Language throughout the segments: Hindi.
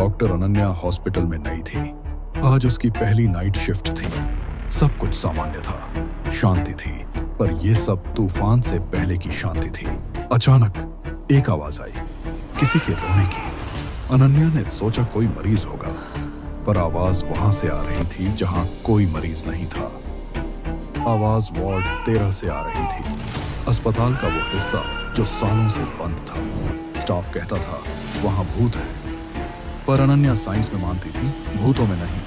डॉक्टर अनन्या हॉस्पिटल में नई थी। आज उसकी पहली नाइट शिफ्ट थी। सब कुछ सामान्य था, शांति थी, पर यह सब तूफान से पहले की शांति थी। अचानक एक आवाज आई, किसी के रोने की। अनन्या ने सोचा कोई मरीज होगा, पर आवाज वहां से आ रही थी जहां कोई मरीज नहीं था। आवाज वार्ड 13 से आ रही थी, अस्पताल का वो हिस्सा जो सालों से बंद था। स्टाफ कहता था वहां भूत है, पर अनन्या साइंस में मानती थी, भूतों में नहीं।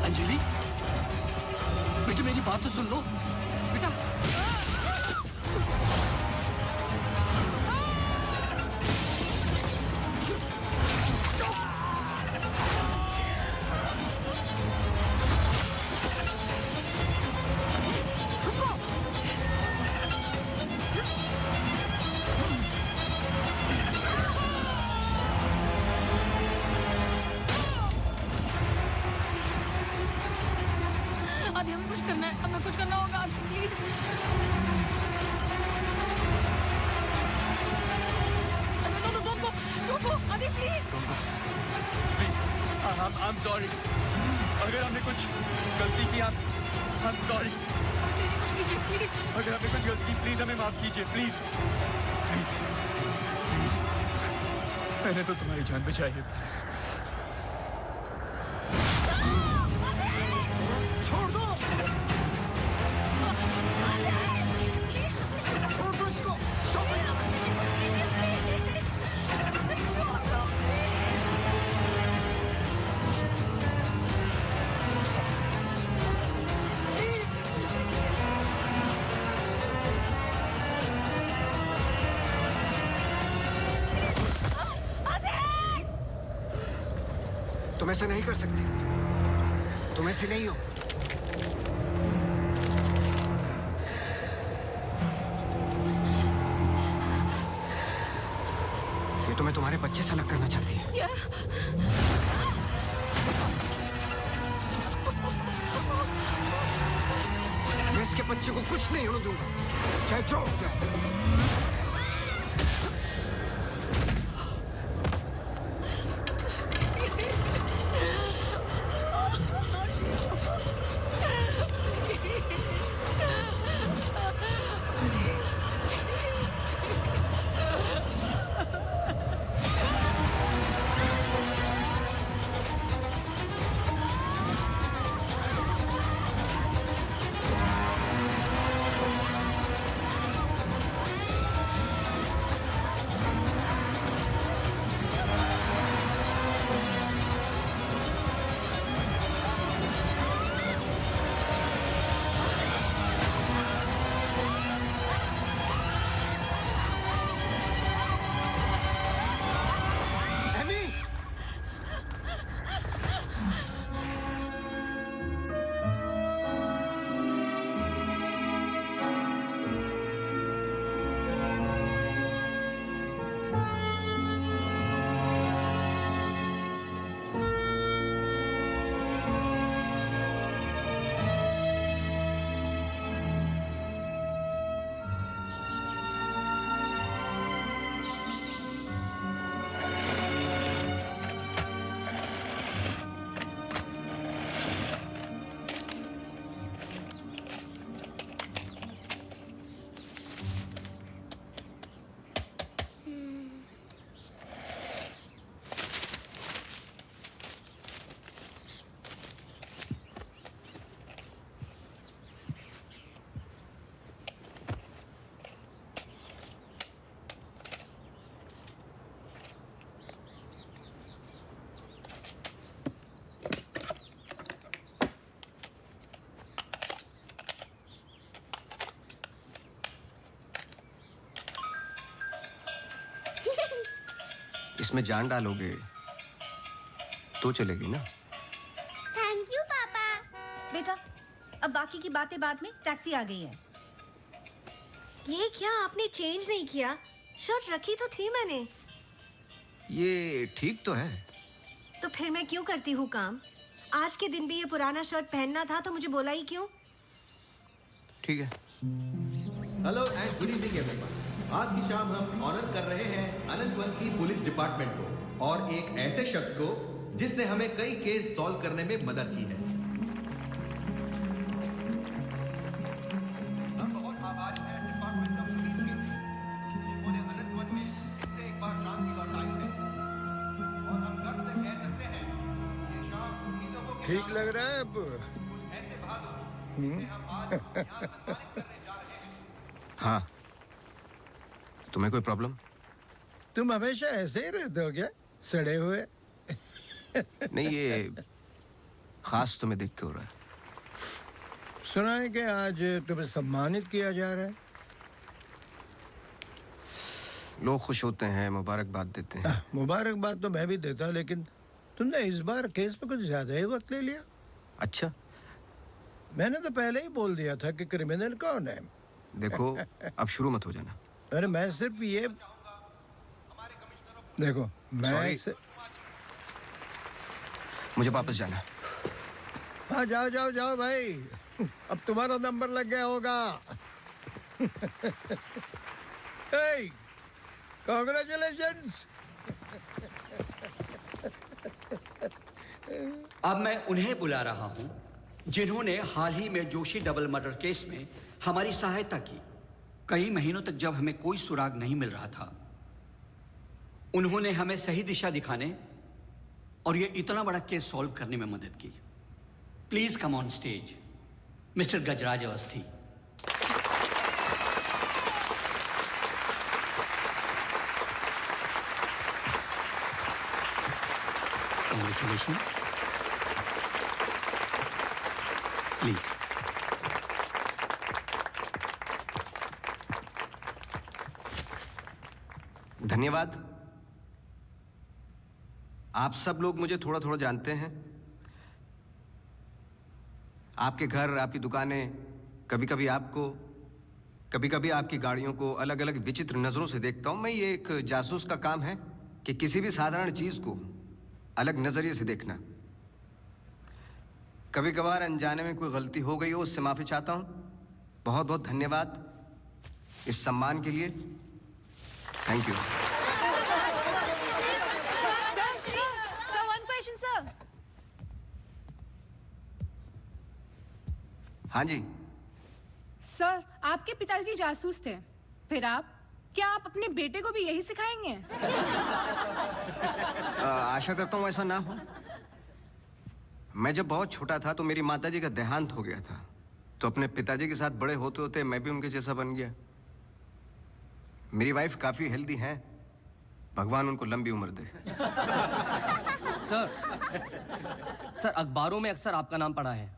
अंजलि, बेटा मेरी बात तो सुन लो बेटा। आदि हमें कुछ करना है, हमें कुछ करना होगा प्लीज। रुको आदि प्लीज। Please, I'm sorry। अगर हमने कुछ गलती की, I'm sorry। प्लीज अगर हमने कुछ गलती की, प्लीज हमें माफ कीजिए, प्लीज प्लीज प्लीज। मैंने तो तुम्हारी जान बचाई है, प्लीज। छोड़ दो, छोड़ दो इसको। Stop it। तुम ऐसा नहीं कर सकते, तुम ऐसे नहीं हो। ये तुम्हें तुम्हारे बच्चे से अलग करना चाहती है। मैं इसके बच्चे को कुछ नहीं होने दूंगा, चाहे जो हो जाए। इसमें जान डालोगे तो चलेगी ना? थैंक यू पापा। बेटा, अब बाकी की बातें बाद में, टैक्सी आ गई है। ये क्या आपने चेंज नहीं किया? शर्ट रखी तो थी मैंने। ये ठीक तो है। तो फिर मैं क्यों करती हूँ काम? आज के दिन भी ये पुराना शर्ट पहनना था तो मुझे बोला ही क्यों? ठीक है। Hello and good evening everyone. आज की शाम हम ऑनर कर रहे हैं अनंतवन की पुलिस डिपार्टमेंट को और एक ऐसे शख्स को जिसने हमें कई केस सॉल्व करने में मदद की है। हम बहुत आभारी हैं डिपार्टमेंट ऑफ पुलिस के, जिन्होंने अनंतवन में फिर से एक बार शांति लौटाई है और हम गर्व से कह सकते हैं कि शाम उन्हीं लोगों के ठीक लग रहा है अब? ऐसे बहादुर जिन्हें हम आज यहाँ सम्मानित करने जा रहे हैं। हाँ, तुम्हें कोई प्रॉब्लम? तुम हमेशा ऐसे ही रहते हो क्या, सड़े हुए? नहीं, ये खास तुम्हें देख के हो रहा है। सुना है कि आज तुम्हें सम्मानित किया जा रहा है। लोग खुश होते हैं, मुबारकबाद देते हैं। मुबारकबाद तो मैं भी देता, लेकिन तुमने इस बार केस पे कुछ ज्यादा ही वक्त ले लिया। अच्छा, मैंने तो पहले ही बोल दिया था कि क्रिमिनल कौन है। देखो अब शुरू मत हो जाना। अरे मैं सिर्फ ये देखो, मैं Sorry. मुझे वापस जाना है। हाँ, जाओ जाओ जाओ भाई, अब तुम्हारा नंबर लग गया होगा। hey, congratulations! अब मैं उन्हें बुला रहा हूं जिन्होंने हाल ही में जोशी डबल मर्डर केस में हमारी सहायता की। कई महीनों तक जब हमें कोई सुराग नहीं मिल रहा था, उन्होंने हमें सही दिशा दिखाने और ये इतना बड़ा केस सॉल्व करने में मदद की। Please come on stage mister Gajraj Awasthi. Congratulations. Please. धन्यवाद। आप सब लोग मुझे थोड़ा थोड़ा जानते हैं। आपके घर, आपकी दुकानें, कभी कभी आपको, कभी कभी आपकी गाड़ियों को अलग अलग विचित्र नज़रों से देखता हूं। मैं ये एक जासूस का काम है कि किसी भी साधारण चीज़ को अलग नज़रिए से देखना। कभी कभार अनजाने में कोई गलती हो गई हो, उससे माफ़ी चाहता हूं। बहुत बहुत धन्यवाद इस सम्मान के लिए। Thank you. Sir, one question, sir. हाँ जी। सर, आपके पिताजी जासूस थे, फिर आप? क्या आप अपने बेटे को भी यही सिखाएंगे? आशा करता हूँ ऐसा ना हो। मैं जब बहुत छोटा था तो मेरी माताजी का देहांत हो गया था, तो अपने पिताजी के साथ बड़े होते होते मैं भी उनके जैसा बन गया। मेरी वाइफ काफी हेल्दी हैं, भगवान उनको लंबी उम्र दे। सर अखबारों में अक्सर आपका नाम पड़ा है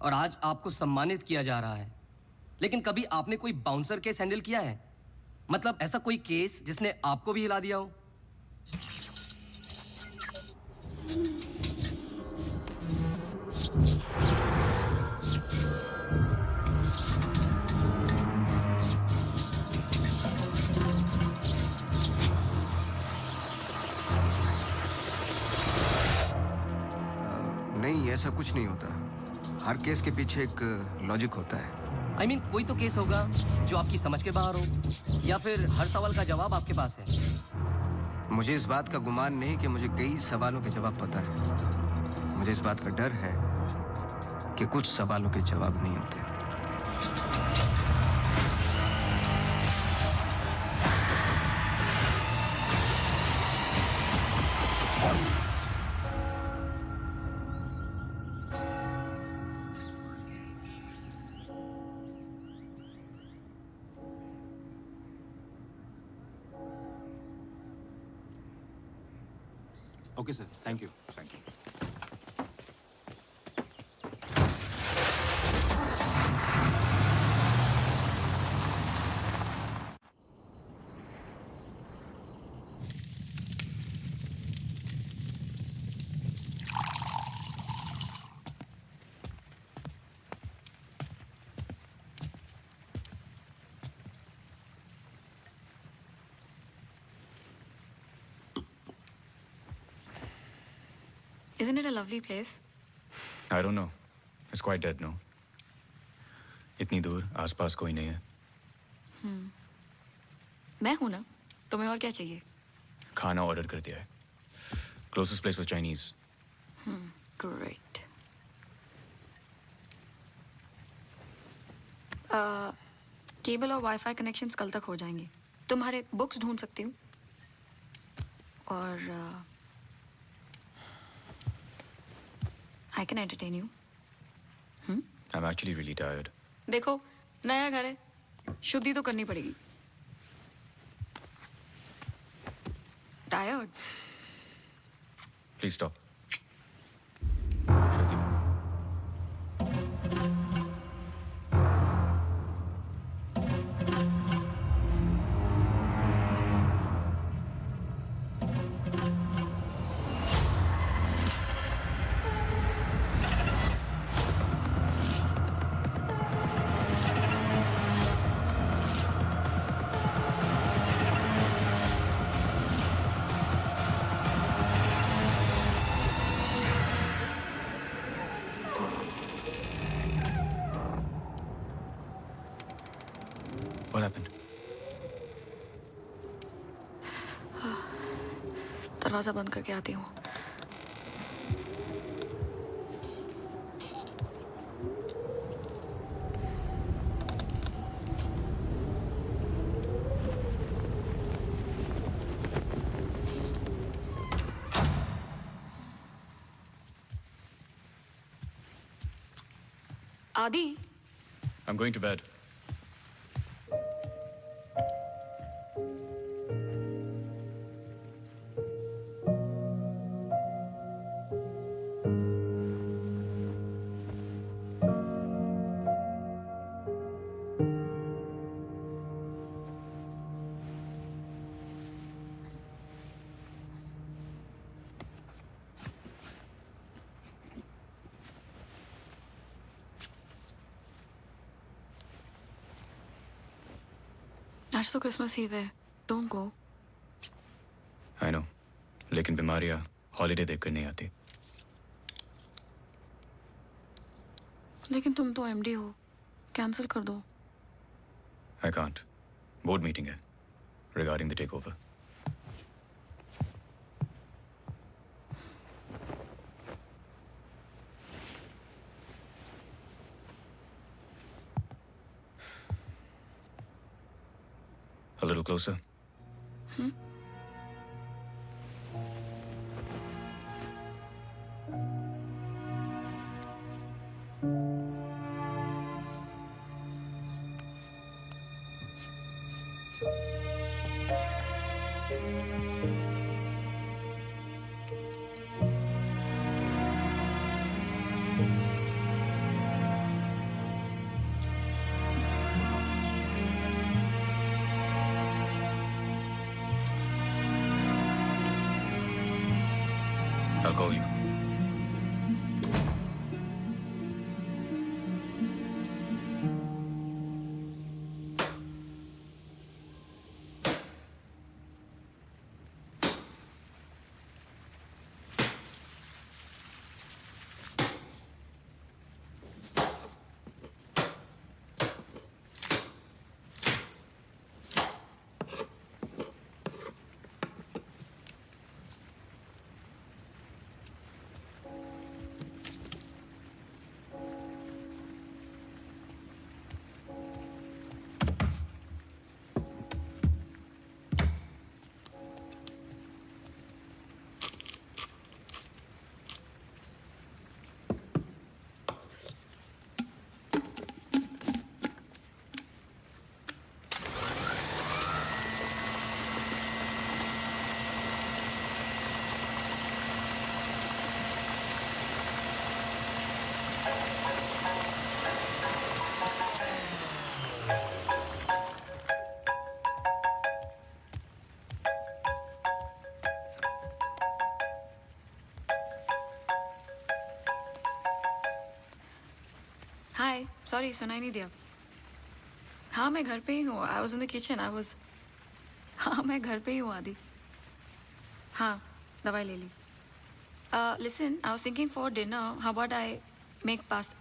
और आज आपको सम्मानित किया जा रहा है, लेकिन कभी आपने कोई बाउंसर केस हैंडल किया है? मतलब ऐसा कोई केस जिसने आपको भी हिला दिया हो? नहीं, ऐसा कुछ नहीं होता। हर केस के पीछे एक लॉजिक होता है। I mean, कोई तो केस होगा जो आपकी समझ के बाहर हो, या फिर हर सवाल का जवाब आपके पास है। मुझे इस बात का गुमान नहीं कि मुझे कई सवालों के जवाब पता है। मुझे इस बात का डर है कि कुछ सवालों के जवाब नहीं होते। Okay sir, thank you. Thank you. Isn't it a lovely place? I don't know. It's quite dead, no? इतनी दूर आसपास कोई नहीं है. मैं हूं ना. तुम्हें और क्या चाहिए? खाना ऑर्डर कर दिया है. Closest place was Chinese. Great. Cable और वाईफाई कनेक्शंस कल तक हो जाएंगे. तुम्हारे बुक्स ढूंढ सकती हूँ. और I can entertain you. I'm actually really tired. देखो, नया घर है. शुद्धि तो करनी पड़ेगी. Tired? Please stop. Shruti. What happened? दरवाजा बंद करके आती हूँ. आदि. I'm going to bed. आज तो क्रिसमस ईव है. Don't go. I know. लेकिन बीमारियां हॉलीडे देखकर नहीं आती. लेकिन तुम तो एमडी हो. कैंसिल कर दो. I can't. Board meeting है. Regarding the takeover. A little closer. I'll call you. Hi. Sorry, सुनाई नहीं दिया. हाँ, मैं घर पे ही हूँ. I was in the kitchen. हाँ, मैं घर पे ही हूँ आदि. हाँ, दवाई ले ली. Listen, I was thinking for dinner, how about I make pasta?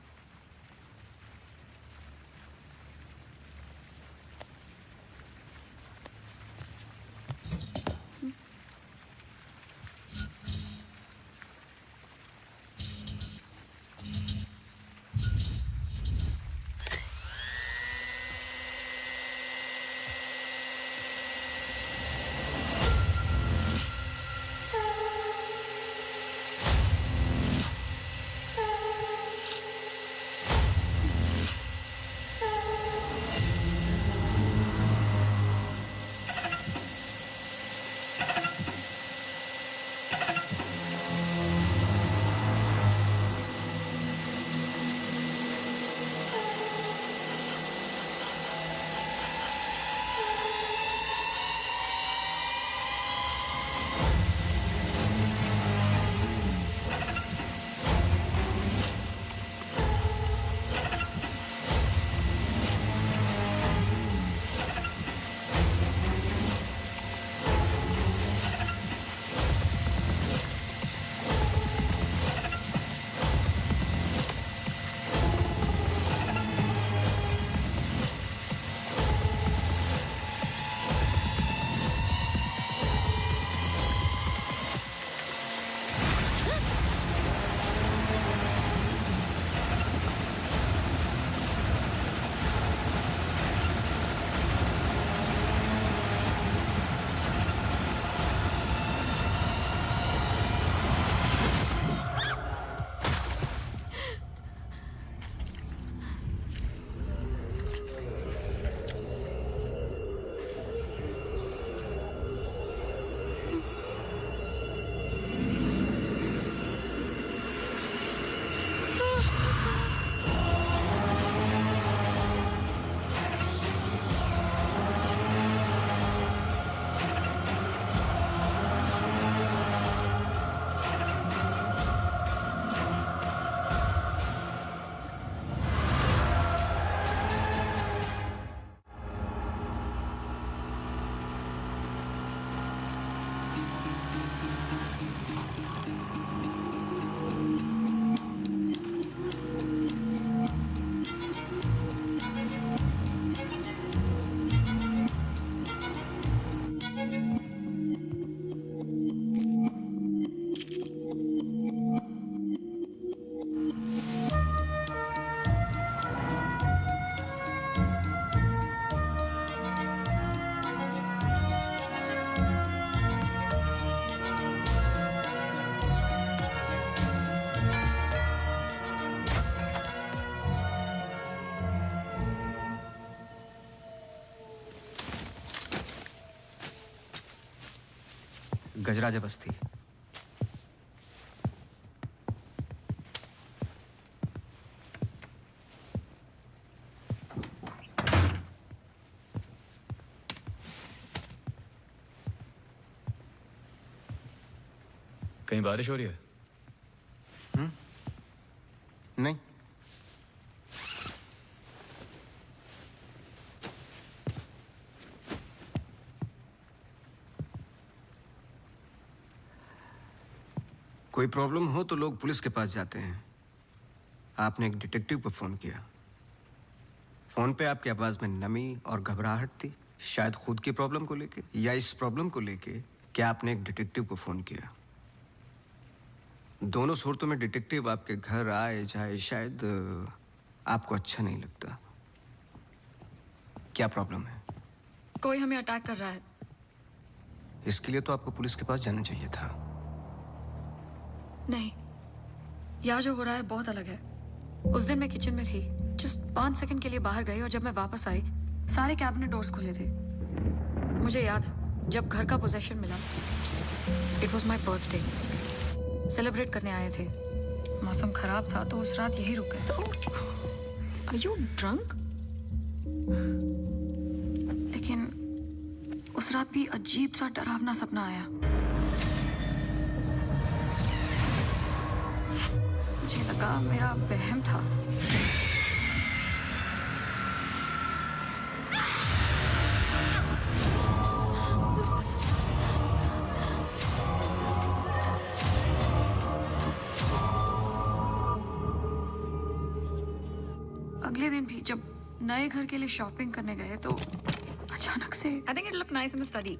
गजराज बस्ती। कहीं बारिश हो रही है? नहीं। कोई प्रॉब्लम हो तो लोग पुलिस के पास जाते हैं। आपने एक डिटेक्टिव को फोन किया। फोन पे आपकी आवाज में नमी और घबराहट थी, शायद खुद की प्रॉब्लम को लेके या इस प्रॉब्लम को लेके कि आपने एक डिटेक्टिव को फोन किया। दोनों सूरतों में डिटेक्टिव आपके घर आए जाए शायद आपको अच्छा नहीं लगता। क्या प्रॉब्लम है? कोई हमें अटैक कर रहा है। इसके लिए तो आपको पुलिस के पास जाना चाहिए था। नहीं, यहाँ जो हो रहा है बहुत अलग है। उस दिन मैं किचन में थी, जस्ट 5 सेकंड के लिए बाहर गई और जब मैं वापस आई सारे कैबिनेट डोर्स खुले थे। मुझे याद है जब घर का पोजेशन मिला, it was my birthday, celebrate करने आए थे। मौसम खराब था तो उस रात यही रुक गए। Are you drunk? लेकिन उस रात भी अजीब सा डरावना सपना आया। मुझे लगा मेरा वहम था। अगले दिन भी जब नए घर के लिए शॉपिंग करने गए तो अचानक से I think it look nice in the study.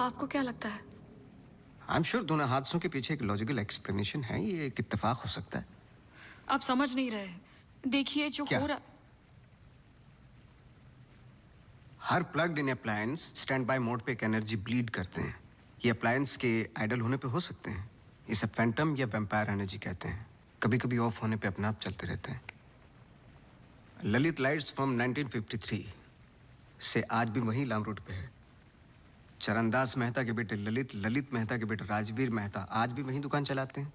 आपको क्या लगता है? आई एम श्योर दोनों हादसों के पीछे एक लॉजिकल एक्सप्लेनेशन है। ये एक इत्तेफाक हो सकता है। आप समझ नहीं रहे। देखिए जो क्या? हो रहा। हर plugged in appliance standby mode पे एक एनर्जी ब्लीड करते हैं। ये अप्लायंस के आइडल होने पे हो सकते हैं। इसे फैंटम या वैम्पायर एनर्जी कहते हैं। कभी कभी ऑफ होने पे अपने आप चलते रहते हैं। ललित लाइट्स फ्रॉम 1953 से आज भी वही लाम रोड पे है। चरणदास मेहता के बेटे ललित, ललित मेहता के बेटे राजवीर मेहता आज भी वही दुकान चलाते हैं।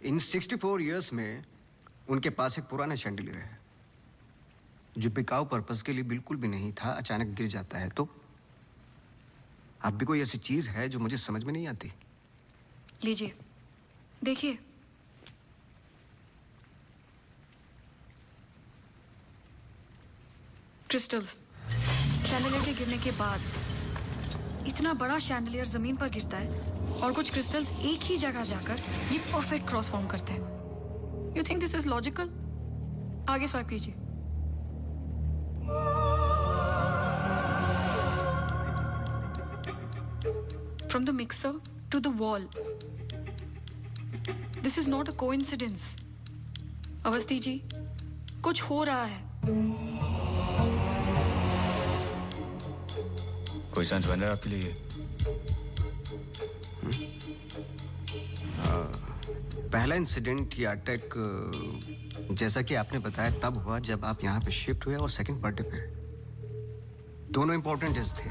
इन 64 इयर्स में उनके पास एक पुराना शैंडिलियर है जो बिकाऊ पर्पस के लिए बिल्कुल भी नहीं था। अचानक गिर जाता है तो अब भी कोई ऐसी चीज है जो मुझे समझ में नहीं आती। लीजिए देखिए। क्रिस्टल्स। शैंडलियर के गिरने के बाद इतना बड़ा शैंडलियर जमीन पर गिरता है और कुछ क्रिस्टल्स एक ही जगह जाकर ये परफेक्ट क्रॉस फॉर्म करते हैं। You think this is logical? आगे स्वाइप कीजिए। From the mixer to the wall. This is not a coincidence. Awasthi ji, कुछ हो रहा है। कोई सेंस बन रहा है आपके लिए? पहला इंसिडेंट या अटैक जैसा कि आपने बताया तब हुआ जब आप यहाँ पे शिफ्ट हुए और सेकंड बर्थडे पे। दोनों इंपॉर्टेंट डेज थे।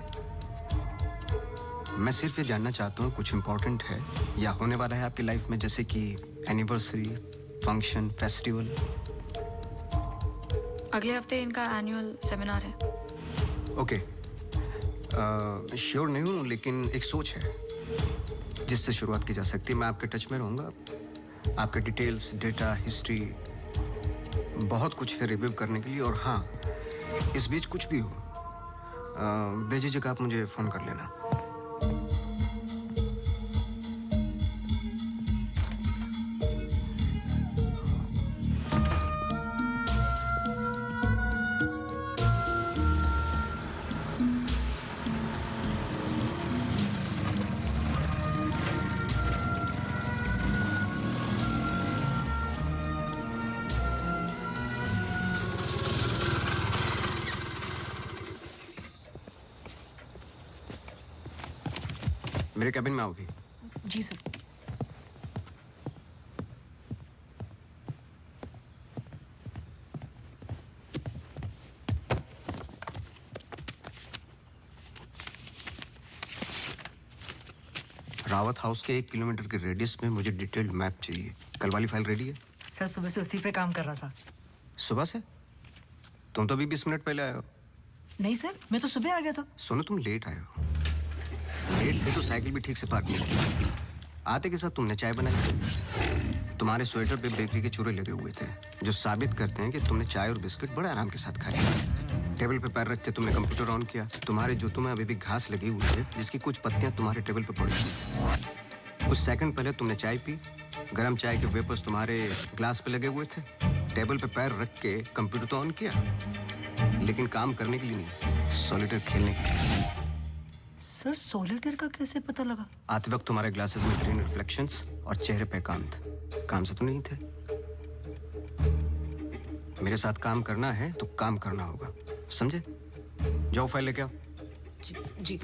मैं सिर्फ ये जानना चाहता हूँ कुछ इंपॉर्टेंट है या होने वाला है आपकी लाइफ में, जैसे कि एनिवर्सरी, फंक्शन, फेस्टिवल। अगले हफ्ते इनका एनुअल सेमिनार है। ओके, श्योर नहीं हूँ लेकिन एक सोच है जिससे शुरुआत की जा सकती है। मैं आपके टच में रहूँगा। आपके डिटेल्स, डेटा, हिस्ट्री बहुत कुछ है रिव्यू करने के लिए। और हाँ, इस बीच कुछ भी हो बेझिझक आप मुझे फ़ोन कर लेना। मेरे कैबिन में आओ भी। जी सर। रावत हाउस के 1 किलोमीटर के रेडियस में मुझे डिटेल्ड मैप चाहिए। कल वाली फाइल रेडी है? सर सुबह से उसी पे काम कर रहा था। सुबह से? तुम तो अभी 20 मिनट पहले आए हो। नहीं सर, मैं तो सुबह आ गया था। सुनो, तुम लेट आए हो। लेट थे तो साइकिल भी ठीक से पार्क नहीं की। आते के साथ तुमने चाय बनाई। तुम्हारे स्वेटर पे बेकरी के चूरे लगे हुए थे जो साबित करते हैं कि तुमने चाय और बिस्किट बड़े आराम के साथ खाए। टेबल पे पैर रख के तुमने कंप्यूटर ऑन किया। तुम्हारे जूतों में अभी भी घास लगी हुई है जिसकी कुछ पत्तियां तुम्हारे टेबल पे पड़ी थी। कुछ सेकंड पहले तुमने चाय पी। गर्म चाय के वेपर्स तुम्हारे ग्लास पे लगे हुए थे। टेबल पे पैर रख के कंप्यूटर तो ऑन किया, लेकिन काम करने के लिए नहीं, सॉलिटेयर खेलने के लिए। सर सॉलिटेयर का कैसे पता लगा? आते वक्त तुम्हारे ग्लासेस में ग्रीन रिफ्लेक्शंस और चेहरे पे एकांत। काम से तो नहीं थे। मेरे साथ काम करना है तो काम करना होगा, समझे? जाओ फाइल लेके आओ। जी।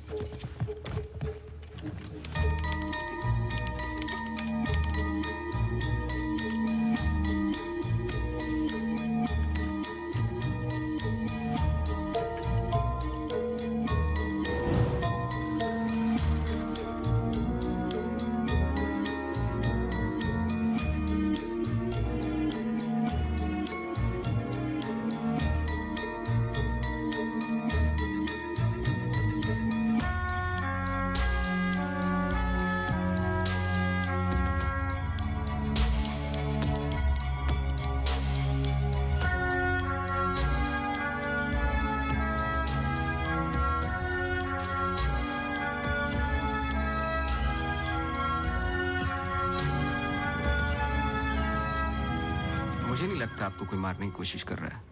लगता है आपको कोई मारने की कोशिश कर रहा है।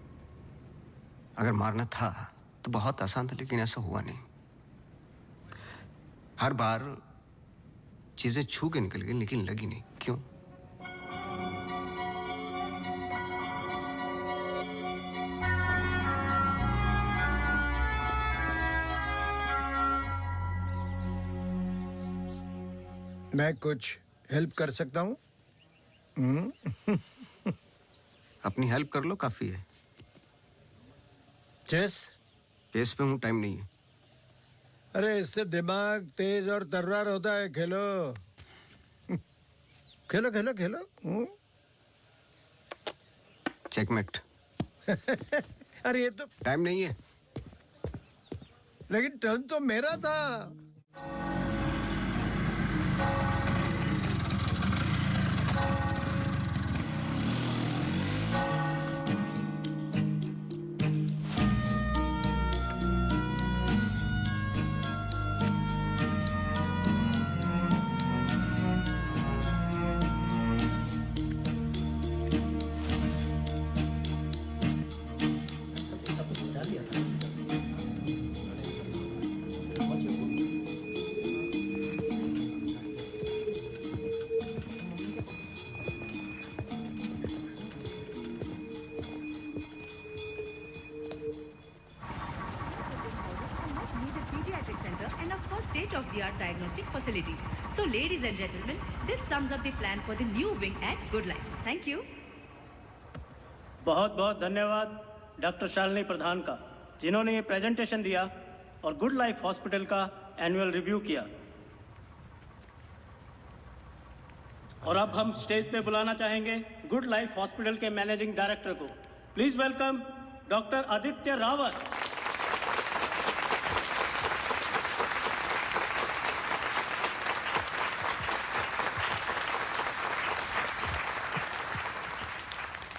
अगर मारना था तो बहुत आसान था, लेकिन ऐसा हुआ नहीं। हर बार चीजें छू के निकल गई, लेकिन लगी नहीं। क्यों? मैं कुछ हेल्प कर सकता हूँ? अपनी हेल्प कर लो, काफी है। चेस? केस पे हूँ, टाइम नहीं है। अरे इससे दिमाग तेज और तर्रार होता है। खेलो खेलो खेलो खेलो। चेकमेट। अरे ये तो टाइम नहीं है। लेकिन टर्न तो मेरा था। state-of-the-art diagnostic facilities. So, ladies and gentlemen, this sums up the plan for the new wing at Good Life. Thank you. बहुत बहुत धन्यवाद डॉक्टर शालिनी प्रधान का, जिन्होंने ये प्रेजेंटेशन दिया और गुड लाइफ हॉस्पिटल का एनुअल रिव्यू किया। और अब हम स्टेज पे बुलाना चाहेंगे गुड लाइफ हॉस्पिटल के मैनेजिंग डायरेक्टर को। Please welcome doctor Aditya Rawat.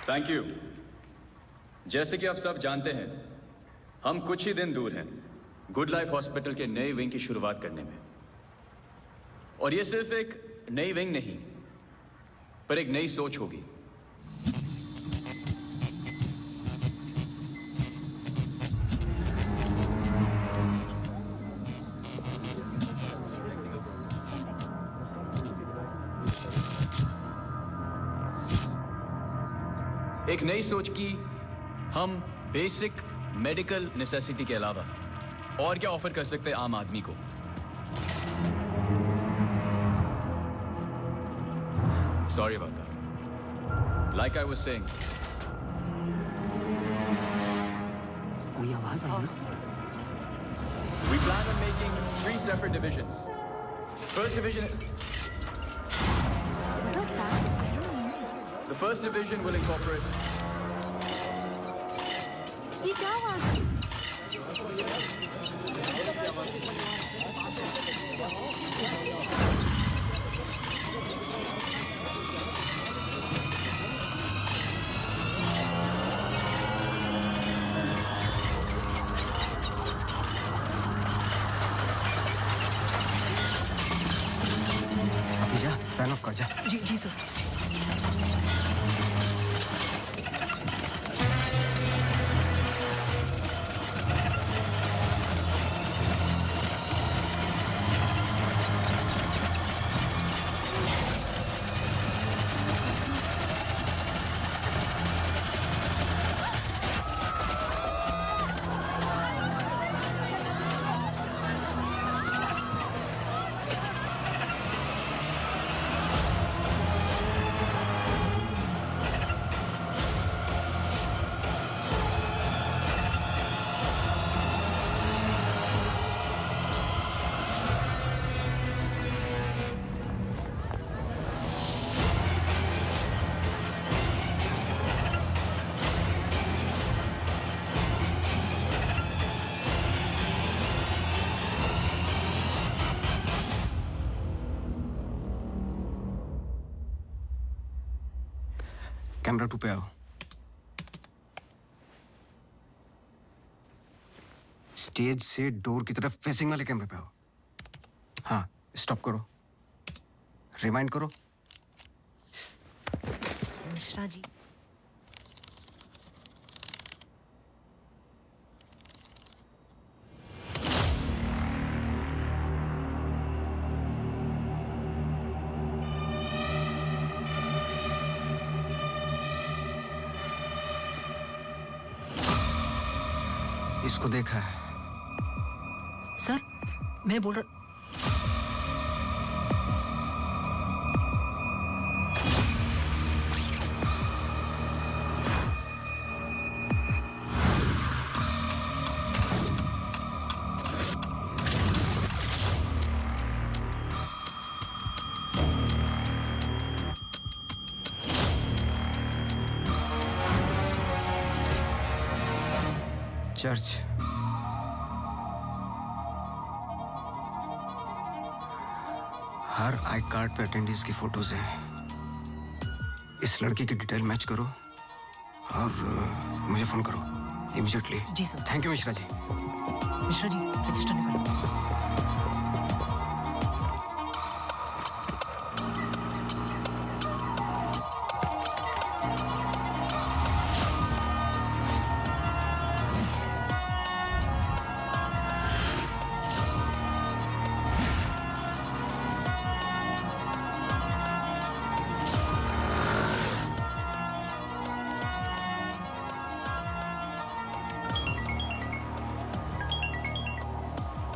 Thank you. जैसे कि आप सब जानते हैं, हम कुछ ही दिन दूर हैं गुड लाइफ हॉस्पिटल के नए विंग की शुरुआत करने में। और ये सिर्फ एक नई विंग नहीं, पर एक नई सोच होगी। एक नई सोच की हम बेसिक मेडिकल नेसेसिटी के अलावा और क्या ऑफर कर सकते हैं आम आदमी को। Sorry about that. Like I was saying, कोई आवाज आई ना? we plan on making 3 separate divisions. First division, What was that? I don't know. the first division will incorporate ये क्या आवाज है? अभी जा, फैन ऑफ कर जा। जी जी सर। कैमरा 2 पे आओ। स्टेज से डोर की तरफ फेसिंग वाले कैमरे पे आओ। हाँ, स्टॉप करो, रिवाइंड करो। मिश्रा जी, इसको देखा है। सर मैं बोल रहा चर्च। हर आई कार्ड पे अटेंडेंस की फोटोज हैं। इस लड़की की डिटेल मैच करो और मुझे फोन करो इमीडिएटली। जी sir. Thank you Mishra ji. Mishra ji register निकालो।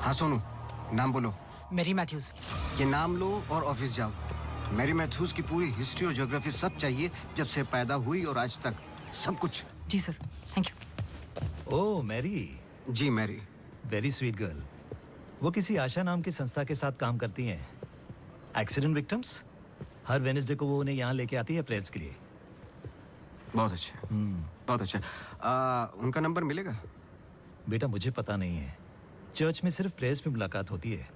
हाँ सोनू, नाम बोलो। Mary Matthews. ये नाम लो और ऑफिस जाओ। मैरी मैथ्यूज की पूरी हिस्ट्री और ज्योग्राफी सब चाहिए, जब से पैदा हुई और आज तक सब कुछ। जी sir, thank you. Oh Mary. जी मैरी। Very sweet girl. वो किसी आशा नाम की संस्था के साथ काम करती हैं। Accident victims. हर वेडनेसडे को वो उन्हें यहाँ लेके आती है प्रेयर्स के लिए। बहुत अच्छा, बहुत अच्छा। उनका नंबर मिलेगा? बेटा मुझे पता नहीं है, चर्च में सिर्फ प्रेयर्स में मुलाकात होती है।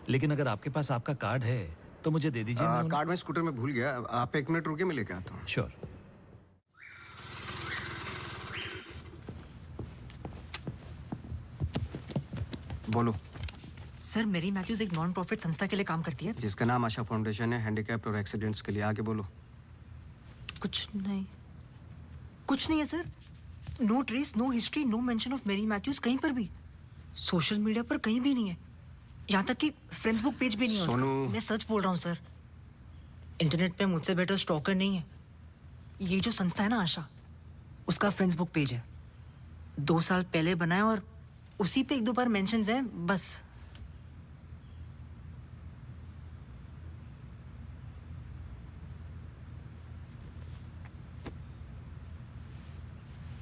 लेकिन अगर आपके पास आपका कार्ड है तो मुझे दे दीजिए। कार्ड मैं स्कूटर में भूल गया, आप 1 मिनट रुके, मैं लेके आता हूँ। श्योर। बोलो। सर मैरी मैथ्यूज एक नॉन प्रॉफिट संस्था के लिए काम करती है जिसका नाम आशा फाउंडेशन है, हैंडीकैप्ड और एक्सीडेंट्स के लिए। आगे बोलो। कुछ नहीं, कुछ नहीं है sir. No trace, no history, no mention of Mary Matthews कहीं पर भी। सोशल मीडिया पर कहीं भी नहीं है, यहाँ तक कि फ्रेंड्स बुक पेज भी नहीं है उसका। मैं सच बोल रहा हूँ सर, इंटरनेट पे मुझसे बेटर स्टॉकर नहीं है। ये जो संस्था है ना आशा, उसका फ्रेंड्स बुक पेज है, 2 साल पहले बनाया और उसी पे 1-2 बार मेंशंस हैं बस।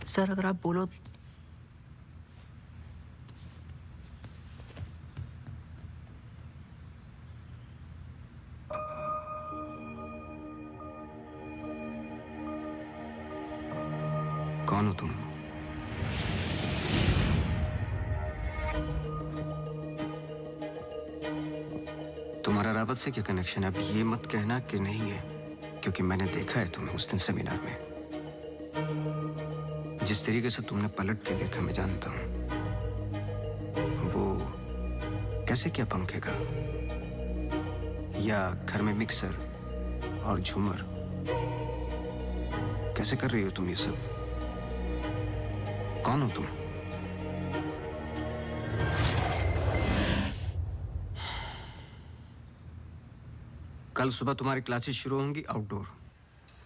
सर अगर आप बोलो। कौन हो तुम? तुम्हारा रावत से क्या कनेक्शन है? अब ये मत कहना कि नहीं है, क्योंकि मैंने देखा है तुम्हें उस दिन सेमिनार में। जिस तरीके से तुमने पलट के देखा मैं जानता हूं। वो कैसे किया पंखे का, या घर में मिक्सर और झूमर, कैसे कर रही हो तुम ये सब? कौन हो तुम? कल सुबह तुम्हारी क्लासेस शुरू होंगी आउटडोर।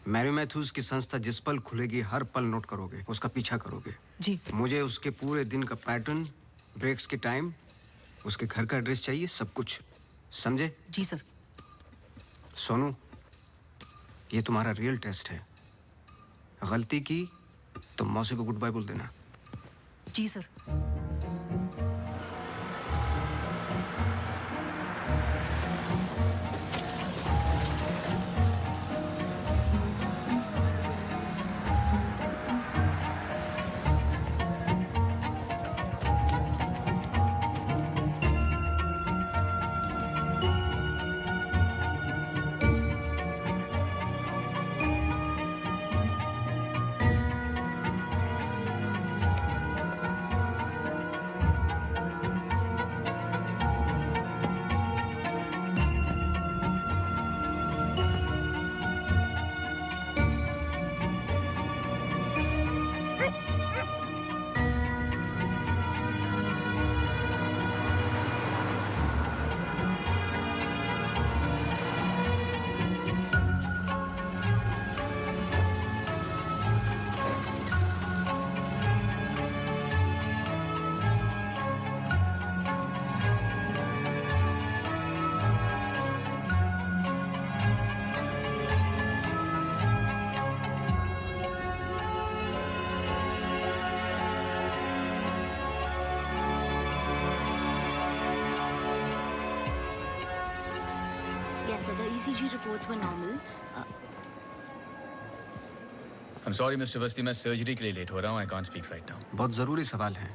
मैरी मैथ्यूज की संस्था जिस पल खुलेगी हर पल नोट करोगे, उसका पीछा करोगे। जी। मुझे उसके पूरे दिन का पैटर्न, ब्रेक्स के टाइम, उसके घर का एड्रेस चाहिए, सब कुछ। समझे? जी सर। सोनू, ये तुम्हारा रियल टेस्ट है। गलती की तो मौसी को गुड बाय बोल देना। जी sir. ECG reports were normal. I'm sorry, Mr. Awasthi, मैं सर्जरी के लिए लेट हो रहा हूँ. I can't speak right now. बहुत ज़रूरी सवाल है.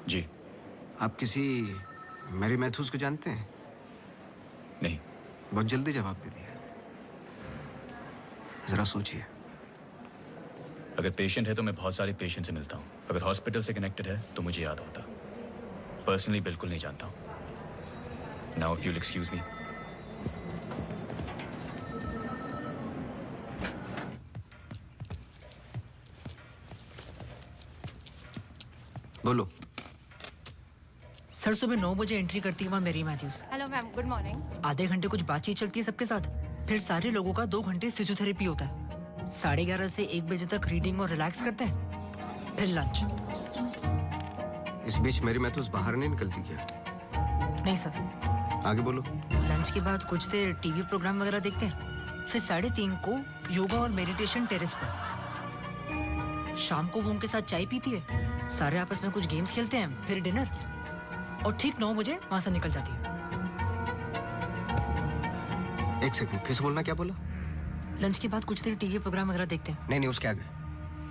जी. आप किसी मैरी मैथ्यूज को जानते हैं? नहीं. बहुत जल्दी जवाब दे दिया. जरा सोचिए. अगर पेशेंट है तो मैं बहुत सारे पेशेंट से मिलता हूँ. अगर हॉस्पिटल से कनेक्टेड है तो मुझे याद होता. पर्सनली बिल्कुल नहीं जानता हूँ. Now if you'll excuse me. बोलो. सर सुबह 9 बजे एंट्री करती है वहाँ Mary Matthews. Hello ma'am, good morning. आधे घंटे कुछ बातचीत चलती है सबके साथ, फिर सारे लोगों का 2 घंटे फिजियोथेरेपी होता है. 11:30 से 1 बजे तक रीडिंग और रिलैक्स करते हैं, फिर लंच. इस बीच मेरी मैथ्यूज बाहर नहीं निकलती क्या? नहीं सर. आगे बोलो. लंच के बाद कुछ देर टीवी प्रोग्राम वगैरह देखते हैं, फिर 3:30 को योगा और मेडिटेशन टेरेस पर. शाम को वो उनके साथ चाय पीती है, सारे आपस में कुछ गेम्स खेलते हैं, फिर डिनर, और ठीक 9 बजे वहां से निकल जाती है. 1 सेकंड, फिर से बोलना. क्या बोला? लंच के बाद कुछ देर टीवी प्रोग्राम वगैरह देखते हैं. नहीं, उसके आगे.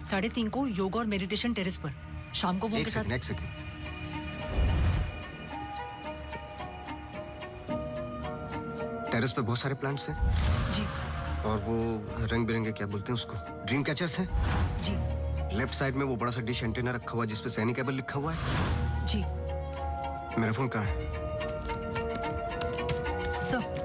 3:30 को योगा और मेडिटेशन टेरेस पर. शाम को वो उनके साथ. एक सेकंड. टेरेस पे बहुत सारे प्लांट्स हैं. जी. और वो रंग बिरंगे क्या बोलते हैं उसको, ड्रीम कैचर्स हैं. जी. लेफ्ट साइड में वो बड़ा सा डिश एंटीना रखा हुआ है जिसपे सैनिक केबल लिखा हुआ है. जी. मेरा फोन कहाँ है? Sir.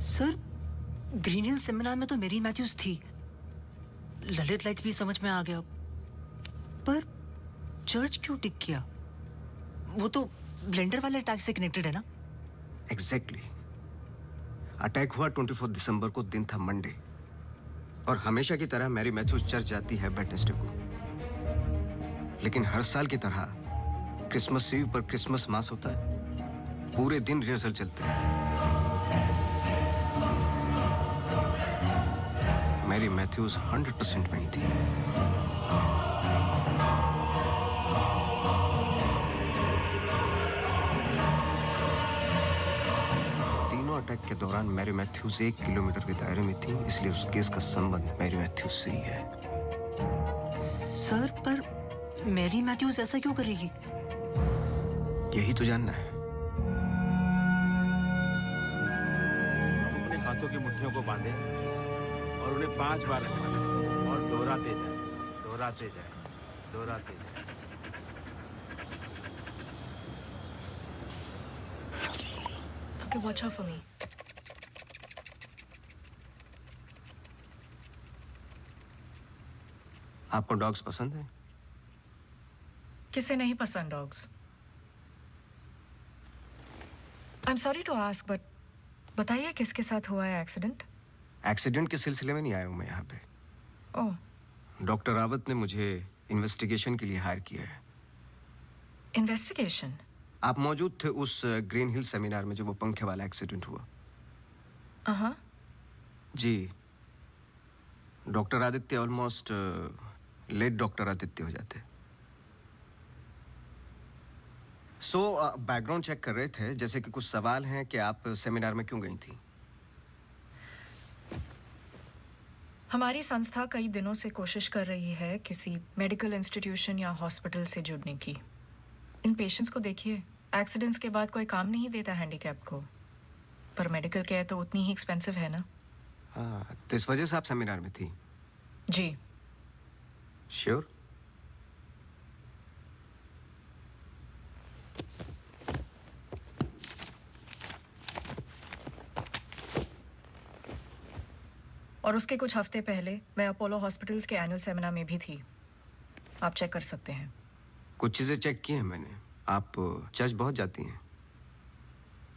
Sir, Green Hill seminar में तो मेरी मैथ्यूज थी. ललित लाइट्स भी समझ में आ गया, पर चर्च क्यों टिक किया? वो तो ब्लेंडर वाले अटैक से कनेक्टेड है ना? एग्जैक्टली. अटैक हुआ 24 दिसंबर को, दिन था मंडे, और हमेशा की तरह मैरी मैथ्यूज चर्च जाती है वेडनेसडे को. लेकिन हर साल की तरह क्रिसमस ईव पर क्रिसमस मास होता है. पूरे दिन रिहर्सल चलते हैं. मैरी मैथ्यूज 100% वहीं थी. तीनों अटैक के दौरान मैरी मैथ्यूज 1 किलोमीटर के दायरे में थी, इसलिए उस केस का संबंध मैरी मैथ्यूज से ही है. सर, पर मैरी मैथ्यूज ऐसा क्यों करेगी? यही तो जानना है. अपने हाथों की मुट्ठियों को बांधे और उन्हें 5 बार रखना और दोहराते जाए, दोहराते जाए, दोहराते जाए. Okay, watch out for me. आपको डॉग्स पसंद है? किसे नहीं पसंद dogs? I am sorry to ask, but बताइए किसके साथ हुआ है एक्सीडेंट? एक्सीडेंट के सिलसिले में नहीं आया हूं मैं यहाँ पे. ओह. डॉक्टर रावत ने मुझे इन्वेस्टिगेशन के लिए हायर किया है. इन्वेस्टिगेशन? आप मौजूद थे उस ग्रीन हिल सेमिनार में जो वो पंखे वाला एक्सीडेंट हुआ? हाँ. जी. Doctor Aditya almost late doctor Aditya हो जाते. सो बैकग्राउंड चेक कर रहे थे, जैसे कि कुछ सवाल हैं कि आप सेमिनार में क्यों गई थी? हमारी संस्था कई दिनों से कोशिश कर रही है किसी मेडिकल इंस्टीट्यूशन या हॉस्पिटल से जुड़ने की. इन पेशेंट्स को देखिए, एक्सीडेंट्स के बाद कोई काम नहीं देता हैंडीकैप को, पर मेडिकल केयर तो उतनी ही एक्सपेंसिव है ना. हाँ, तो इस वजह से आप सेमिनार में थी? जी. श्योर? और उसके कुछ हफ्ते पहले मैं अपोलो हॉस्पिटल्स के एनुअल सेमिनार में भी थी। आप चेक कर सकते हैं। कुछ चीज़ें चेक की हैं मैंने। आप चर्च बहुत जाती हैं।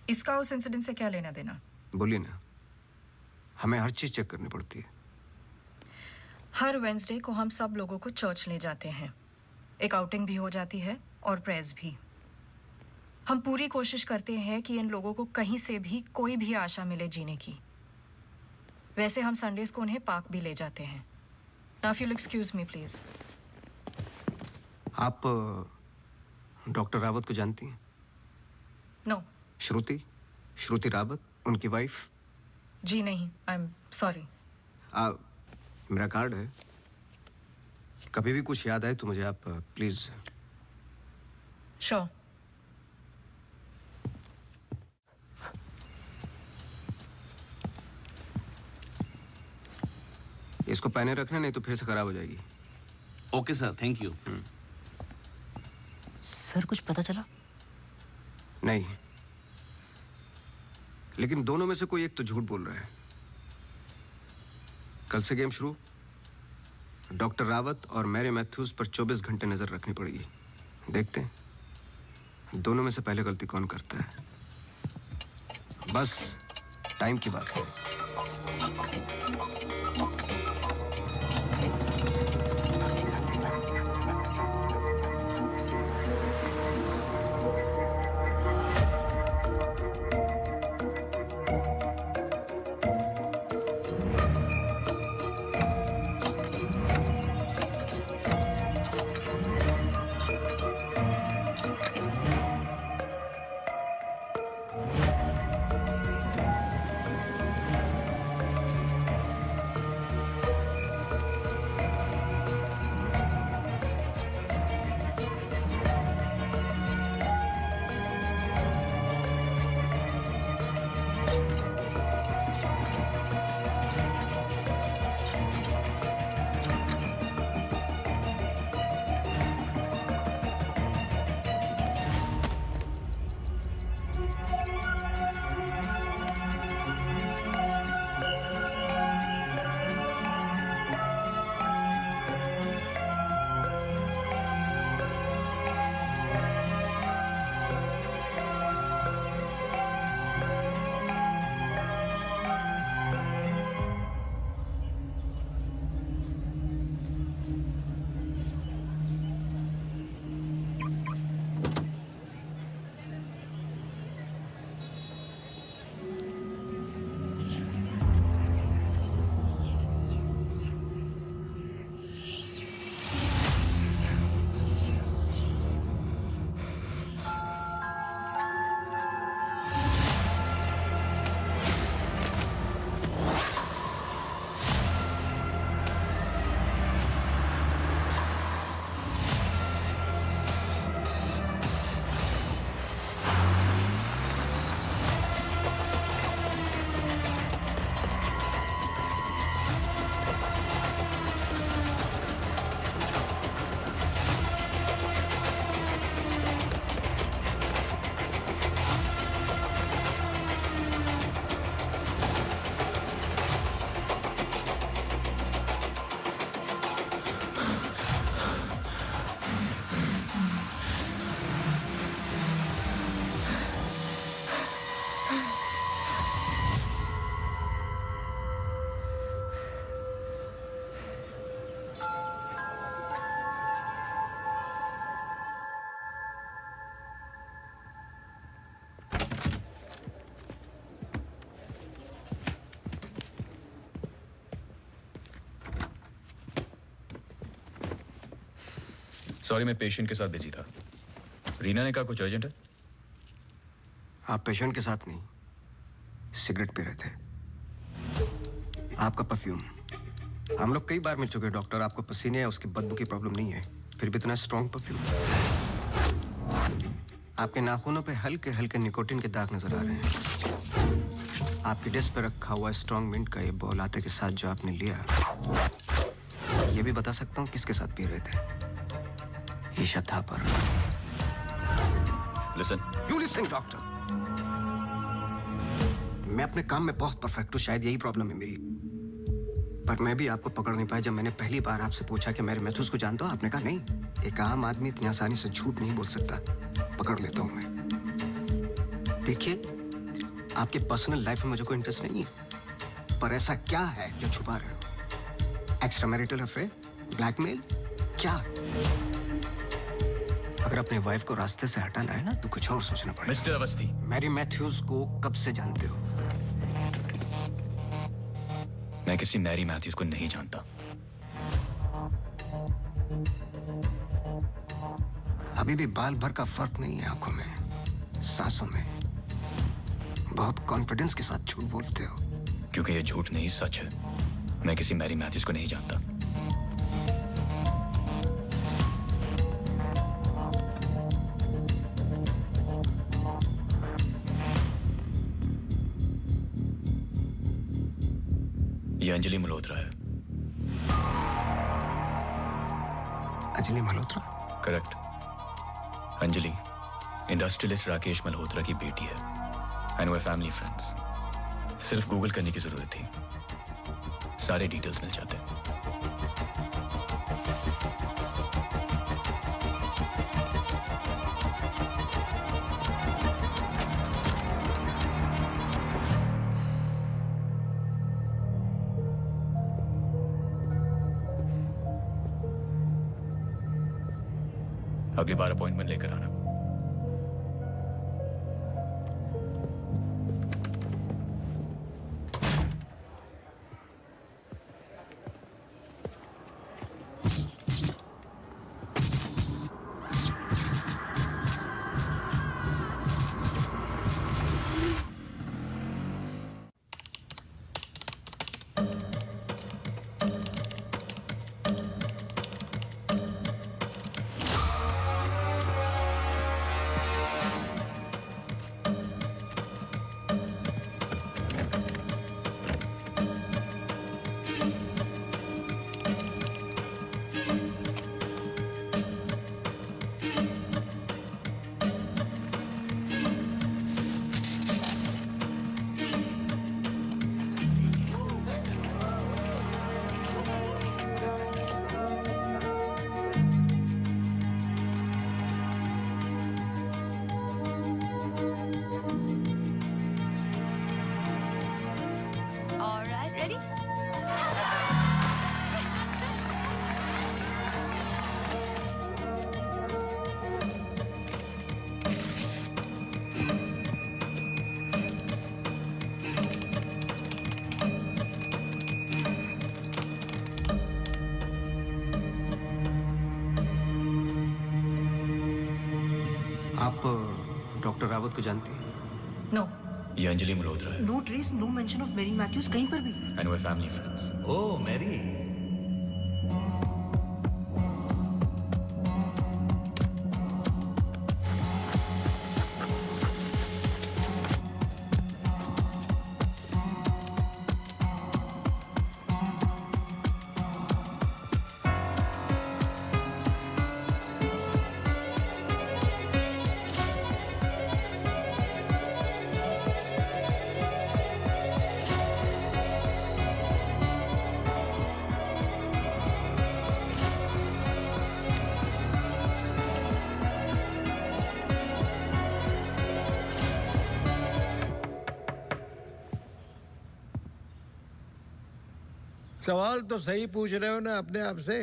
इसका उस इंसिडेंट से क्या लेना देना? बोलिए ना। हमें हर चीज़ चेक करनी पड़ती है। हर वेंसडे को हम सब लोगों को चर्च ले जाते हैं। एक आउटिंग भी हो जाती है और प्रेयर्स भी। हम पूरी कोशिश करते हैं कि इन लोगों को कहीं से भी कोई भी आशा मिले जीने की। वैसे हम संडेज को उन्हें पार्क भी ले जाते हैं। Now if you excuse me please. आप डॉक्टर रावत को जानती हैं? नो। श्रुति रावत, उनकी वाइफ? जी नहीं, आई एम सॉरी। मेरा कार्ड है, कभी भी कुछ याद आए तो मुझे आप प्लीज। श्योर। इसको पहने रखना, नहीं तो फिर से खराब हो जाएगी। Okay sir, thank you. Sir कुछ पता चला? नहीं, लेकिन दोनों में से कोई एक तो झूठ बोल रहा है। कल से गेम शुरू। डॉक्टर रावत और मैरी मैथ्यूज पर 24 घंटे नजर रखनी पड़ेगी। देखते हैं दोनों में से पहले गलती कौन करता है। बस टाइम की बात है। सॉरी, मैं पेशेंट के साथ बिजी था। रीना ने कहा कुछ अर्जेंट है। आप पेशेंट के साथ नहीं, सिगरेट पी रहे थे। आपका परफ्यूम, हम लोग कई बार मिल चुके हैं डॉक्टर। आपको पसीने या उसकी बदबू की प्रॉब्लम नहीं है, फिर भी इतना स्ट्रॉन्ग परफ्यूम। आपके नाखूनों पे हल्के हल्के निकोटिन के दाग नजर आ रहे हैं। आपकी डेस्क पे रखा हुआ स्ट्रॉन्ग मिंट का ये बॉल आते के साथ जो आपने लिया, ये भी बता सकता हूँ किसके साथ पी रहे थे। Isha Thapar. Listen. You listen doctor. मैं अपने काम में बहुत परफेक्ट हूँ, शायद यही प्रॉब्लम है मेरी। पर मैं भी आपको पकड़ नहीं पाया जब मैंने पहली बार आपसे पूछा कि मैरी मैथ्यूज को जानते हो। आपने कहा नहीं, एक आम आदमी इतनी आसानी से झूठ नहीं बोल सकता। पकड़ लेता हूं मैं। देखिए, आपके पर्सनल लाइफ में मुझे कोई इंटरेस्ट नहीं है, पर ऐसा क्या है जो छुपा रहे हो? एक्स्ट्रा मैरिटल अफेयर, ब्लैकमेल, क्या? अगर अपने वाइफ को रास्ते से हटाना है ना तो कुछ और सोचना पड़ेगा। मिस्टर अवस्थी, मैरी मैथ्यूज को कब से जानते हो? मैं किसी मैरी मैथ्यूज को नहीं जानता। अभी भी बाल भर का फर्क नहीं है आंखों में, सांसों में। बहुत कॉन्फिडेंस के साथ झूठ बोलते हो। क्योंकि ये झूठ नहीं, सच है। मैं किसी मैरी मैथ्यूज को नहीं जानता। ये अंजलि मल्होत्रा है। अंजलि मल्होत्रा? करेक्ट। अंजलि इंडस्ट्रियलिस्ट राकेश मल्होत्रा की बेटी है एंड वे फैमिली फ्रेंड्स। सिर्फ गूगल करने की जरूरत थी, सारे डिटेल्स मिल जाते। अगली बार अपॉइंटमेंट लेकर आना। आप डॉक्टर रावत को जानती हैं? नो। ये अंजलि मल्होत्रा है no trace, no mention of Mary Matthews कहीं पर भी। एंड वे फैमिली फ्रेंड्स। ओह मैरी, सवाल तो सही पूछ रहे हो ना अपने आप से।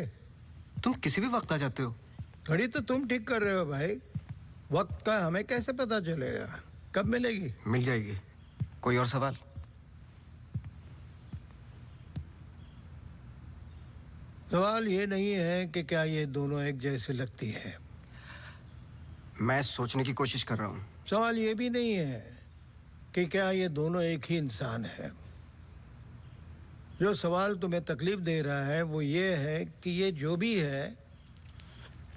तुम किसी भी वक्त आ जाते हो। घड़ी तो तुम ठीक कर रहे हो भाई, वक्त का हमें कैसे पता चलेगा? कब मिलेगी? मिल जाएगी। कोई और सवाल? सवाल ये नहीं है कि क्या ये दोनों एक जैसी लगती है। मैं सोचने की कोशिश कर रहा हूँ। सवाल ये भी नहीं है कि क्या ये दोनों एक ही इंसान है। जो सवाल तुम्हें तकलीफ दे रहा है वो ये है कि ये जो भी है,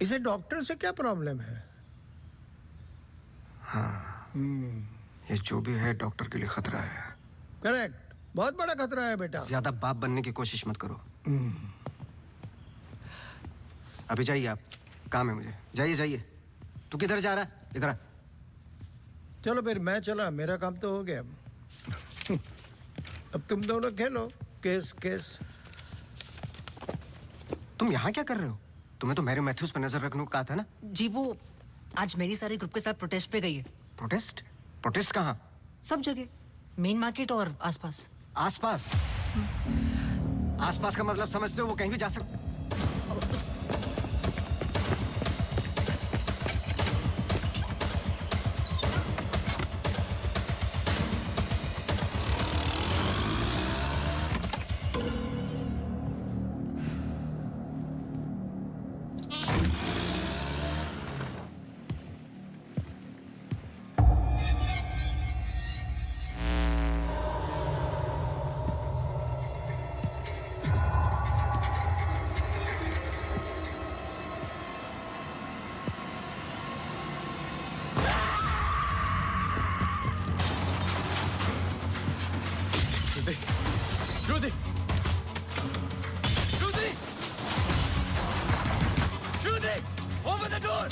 इसे डॉक्टर से क्या प्रॉब्लम है? हाँ, ये जो भी है डॉक्टर के लिए खतरा है। करेक्ट, बहुत बड़ा खतरा है बेटा। ज्यादा बाप बनने की कोशिश मत करो। अभी जाइए, आप काम है मुझे। जाइए जाइए। तू किधर जा रहा है? इधर आ। चलो फिर मैं चला, मेरा काम तो हो गया। अब तुम दोनों खेलो केस केस। तुम यहाँ क्या कर रहे हो? तुम्हें तो मैरी मैथ्यूज पर नजर रखने को कहा था ना? जी वो आज मेरी सारे ग्रुप के साथ प्रोटेस्ट पे गई है। प्रोटेस्ट? प्रोटेस्ट कहाँ? सब जगह, मेन मार्केट और आसपास। आसपास? आसपास का मतलब समझते हो? वो कहीं भी जा सकते। Judy! Judy! Judy! Open the door!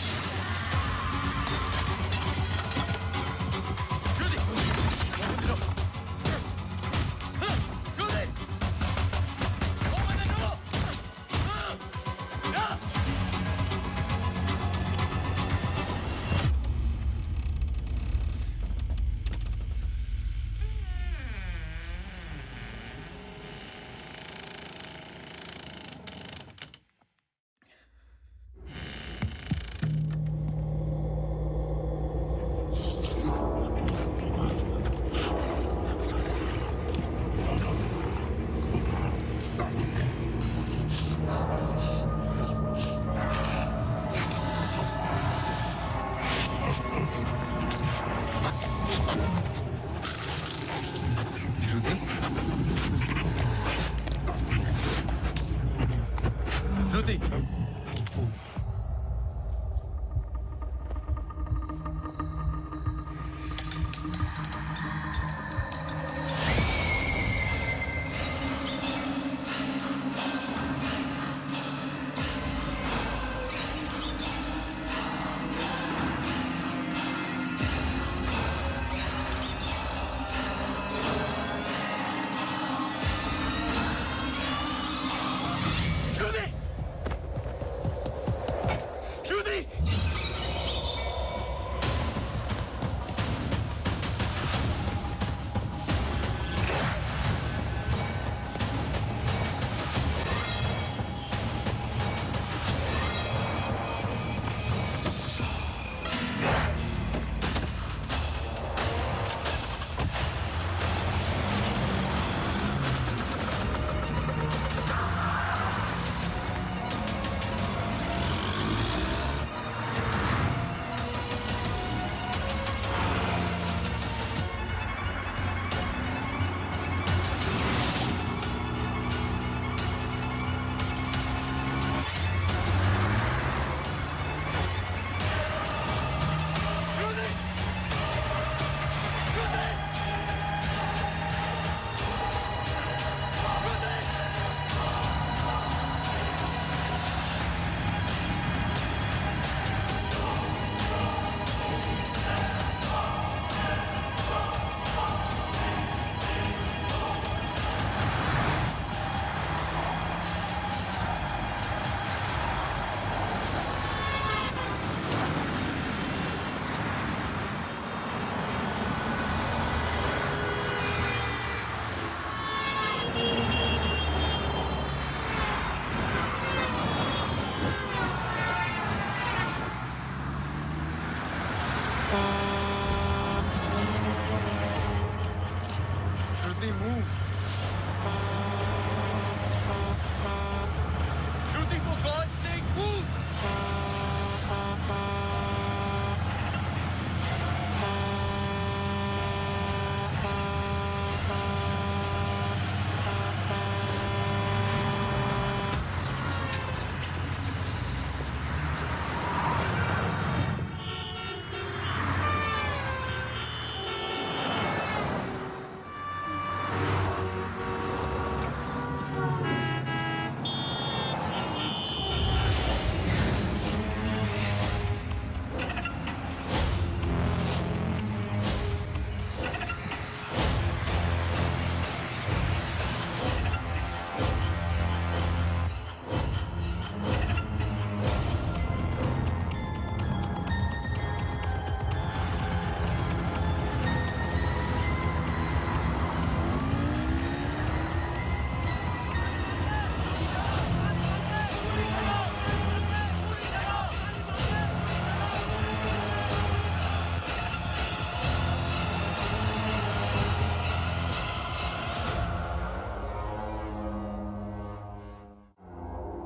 Judy! Open the door! Judy! Open the door! Yeah! Shruti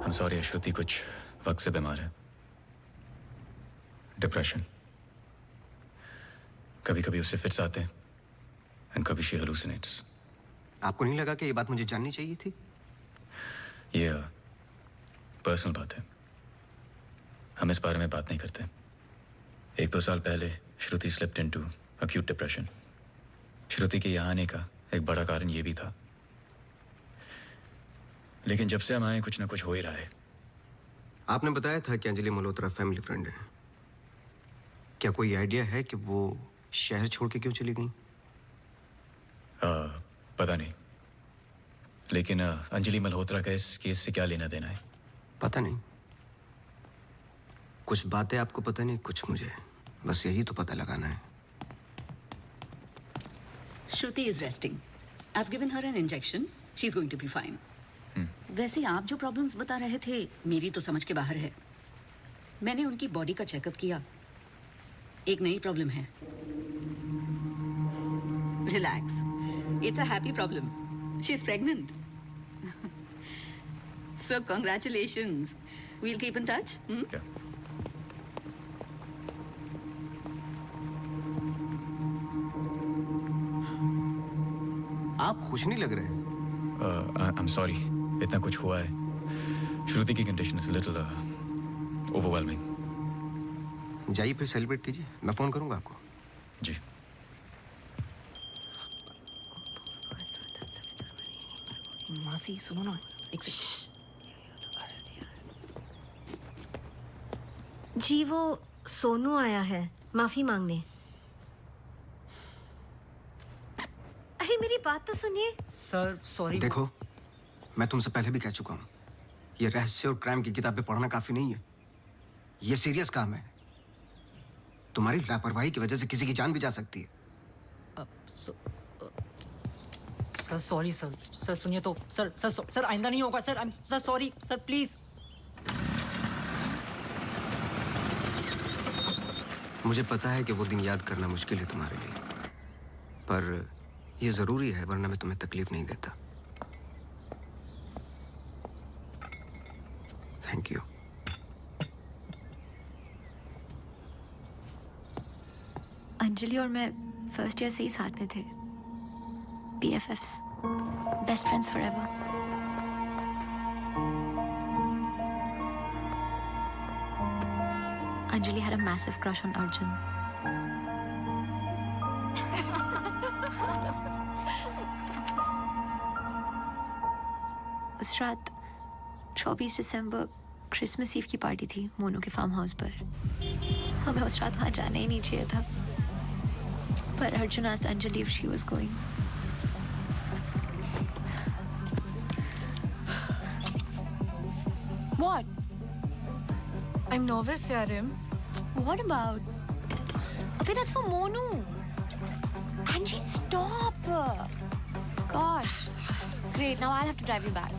I'm sorry, श्रुति कुछ वक्त से बीमार है। डिप्रेशन। कभी कभी उससे फिट्स आते हैं एंड कभी शी हेलुसिनेट्स। आपको नहीं लगा कि ये बात मुझे जाननी चाहिए थी? ये पर्सनल बात है, हम इस बारे में बात नहीं करते। 1-2 साल पहले श्रुति स्लिप्ड इनटू अक्यूट डिप्रेशन। श्रुति के यहाँ आने का एक बड़ा कारण ये भी था, लेकिन जब से हम आए कुछ ना कुछ हो ही रहा है। आपने बताया था कि अंजलि मल्होत्रा फैमिली फ्रेंड है। क्या कोई आइडिया है कि वो शहर छोड़ के क्यों चली गई? पता नहीं, लेकिन अंजलि मल्होत्रा का इस केस से क्या लेना देना है? पता नहीं। कुछ बातें आपको पता नहीं, कुछ मुझे। बस यही तो पता लगाना है। Shruti is resting. I've given her an injection. She's going to be fine. वैसे आप जो प्रॉब्लम्स बता रहे थे मेरी तो समझ के बाहर है। मैंने उनकी बॉडी का चेकअप किया, एक नई प्रॉब्लम है। Relax, it's a happy problem. She is pregnant. So congratulations. We'll keep in touch. आप खुश नहीं लग रहे। आई एम सॉरी, इतना कुछ हुआ है। श्रुति की कंडीशन इज लिटिल ओवरवेलमिंग। जाइए फिर सेलिब्रेट कीजिए, मैं फोन करूंगा आपको। जी। मासी सुनो ना, एक जी वो सोनू आया है माफी मांगने। अरे मेरी बात तो सुनिए। Sir sorry. देखो, मैं तुमसे पहले भी कह चुका हूं, ये रहस्य और क्राइम की किताबें पढ़ना काफी नहीं है। ये सीरियस काम है। तुम्हारी लापरवाही की वजह से किसी की जान भी जा सकती है। Sir sorry sir. सर सुनिए तो सर सर सर आइंदा नहीं होगा sir. Sir sorry sir, please. मुझे पता है कि वो दिन याद करना मुश्किल है तुम्हारे लिए, पर ये जरूरी है, वरना मैं तुम्हें तकलीफ नहीं देता। Thank you. अंजलि और मैं फर्स्ट ईयर से ही साथ में थे। BFFs, best friends forever. Anjali had a massive crush on Arjun. उस रात 24 दिसंबर क्रिसमस ईव की पार्टी थी मोनू के फार्म हाउस पर। हमें उस रात वहाँ जाना ही नहीं चाहिए था, पर Arjun asked Anjali if she was going. What? I'm nervous, Yarim. What about? Abhi, that's for Monu. Angie, stop. Gosh. Great, now I'll have to drive you back.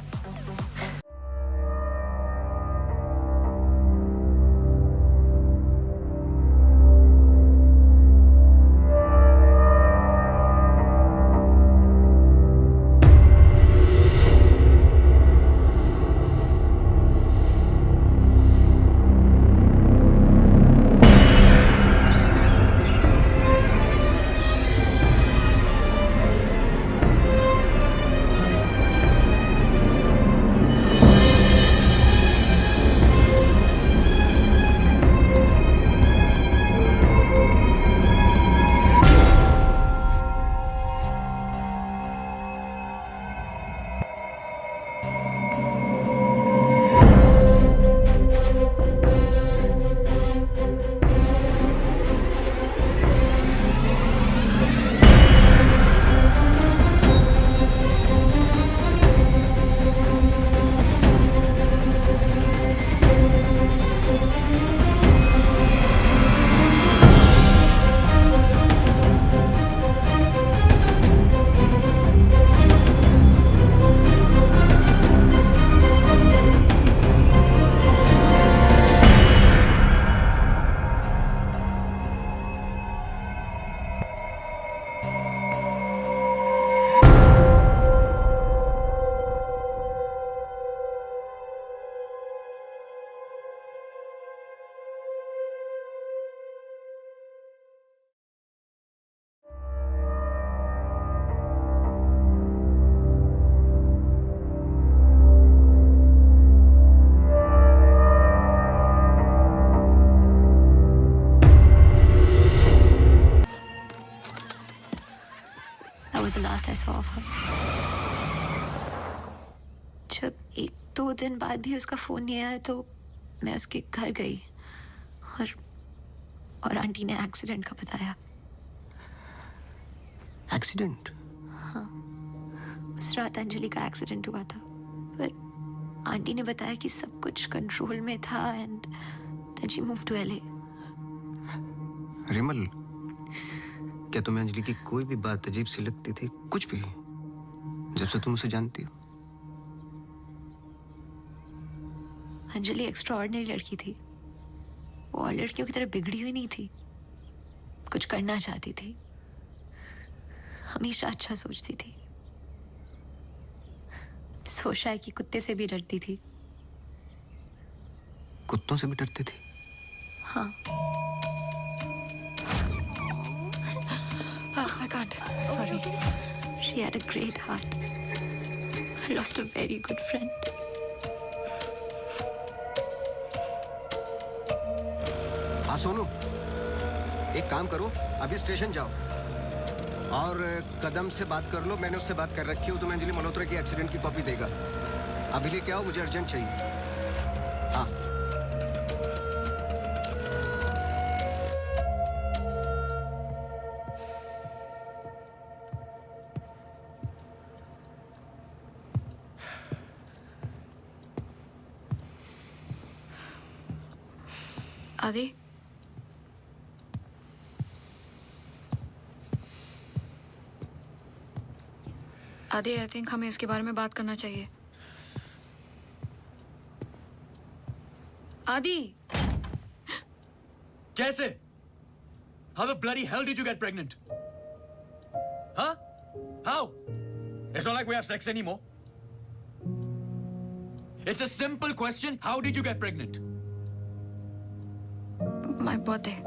I saw of her. जब 1-2 दिन बाद भी उसका फोन नहीं आया तो मैं उसके घर गई और आंटी ने एक्सीडेंट का बताया। एक्सीडेंट? हाँ, उस रात अंजलि का एक्सीडेंट हुआ था, पर आंटी ने बताया कि सब कुछ कंट्रोल में था and then she move to LA। Rimal, क्या तुम्हें अंजलि की कोई भी बात अजीब सी लगती थी? कुछ भी, जब से तुम उसे जानती हो? अंजलि एक्स्ट्राऑर्डिनरी लड़की थी। वो और लड़कियों की तरह बिगड़ी हुई नहीं थी। कुछ करना चाहती थी, हमेशा अच्छा सोचती थी। सोचा है कि कुत्ते से भी डरती थी। कुत्तों से भी डरती थी? हाँ। I can't. Sorry. She had a great heart. I lost a very good friend. हाँ सोनू, एक काम करो, अभी स्टेशन जाओ और कदम से बात कर लो। मैंने उससे बात कर रखी है, वो तुम्हें अंजलि मल्होत्रा की एक्सीडेंट की कॉपी देगा। अभी लेके आओ, मुझे अर्जेंट चाहिए। हाँ। आदि, आदि, आई थिंक हमें इसके बारे में बात करना चाहिए। आदि, कैसे? How the bloody hell did you get pregnant? Huh? How? It's not like we have sex anymore. It's a simple question. How did you get pregnant? My birthday.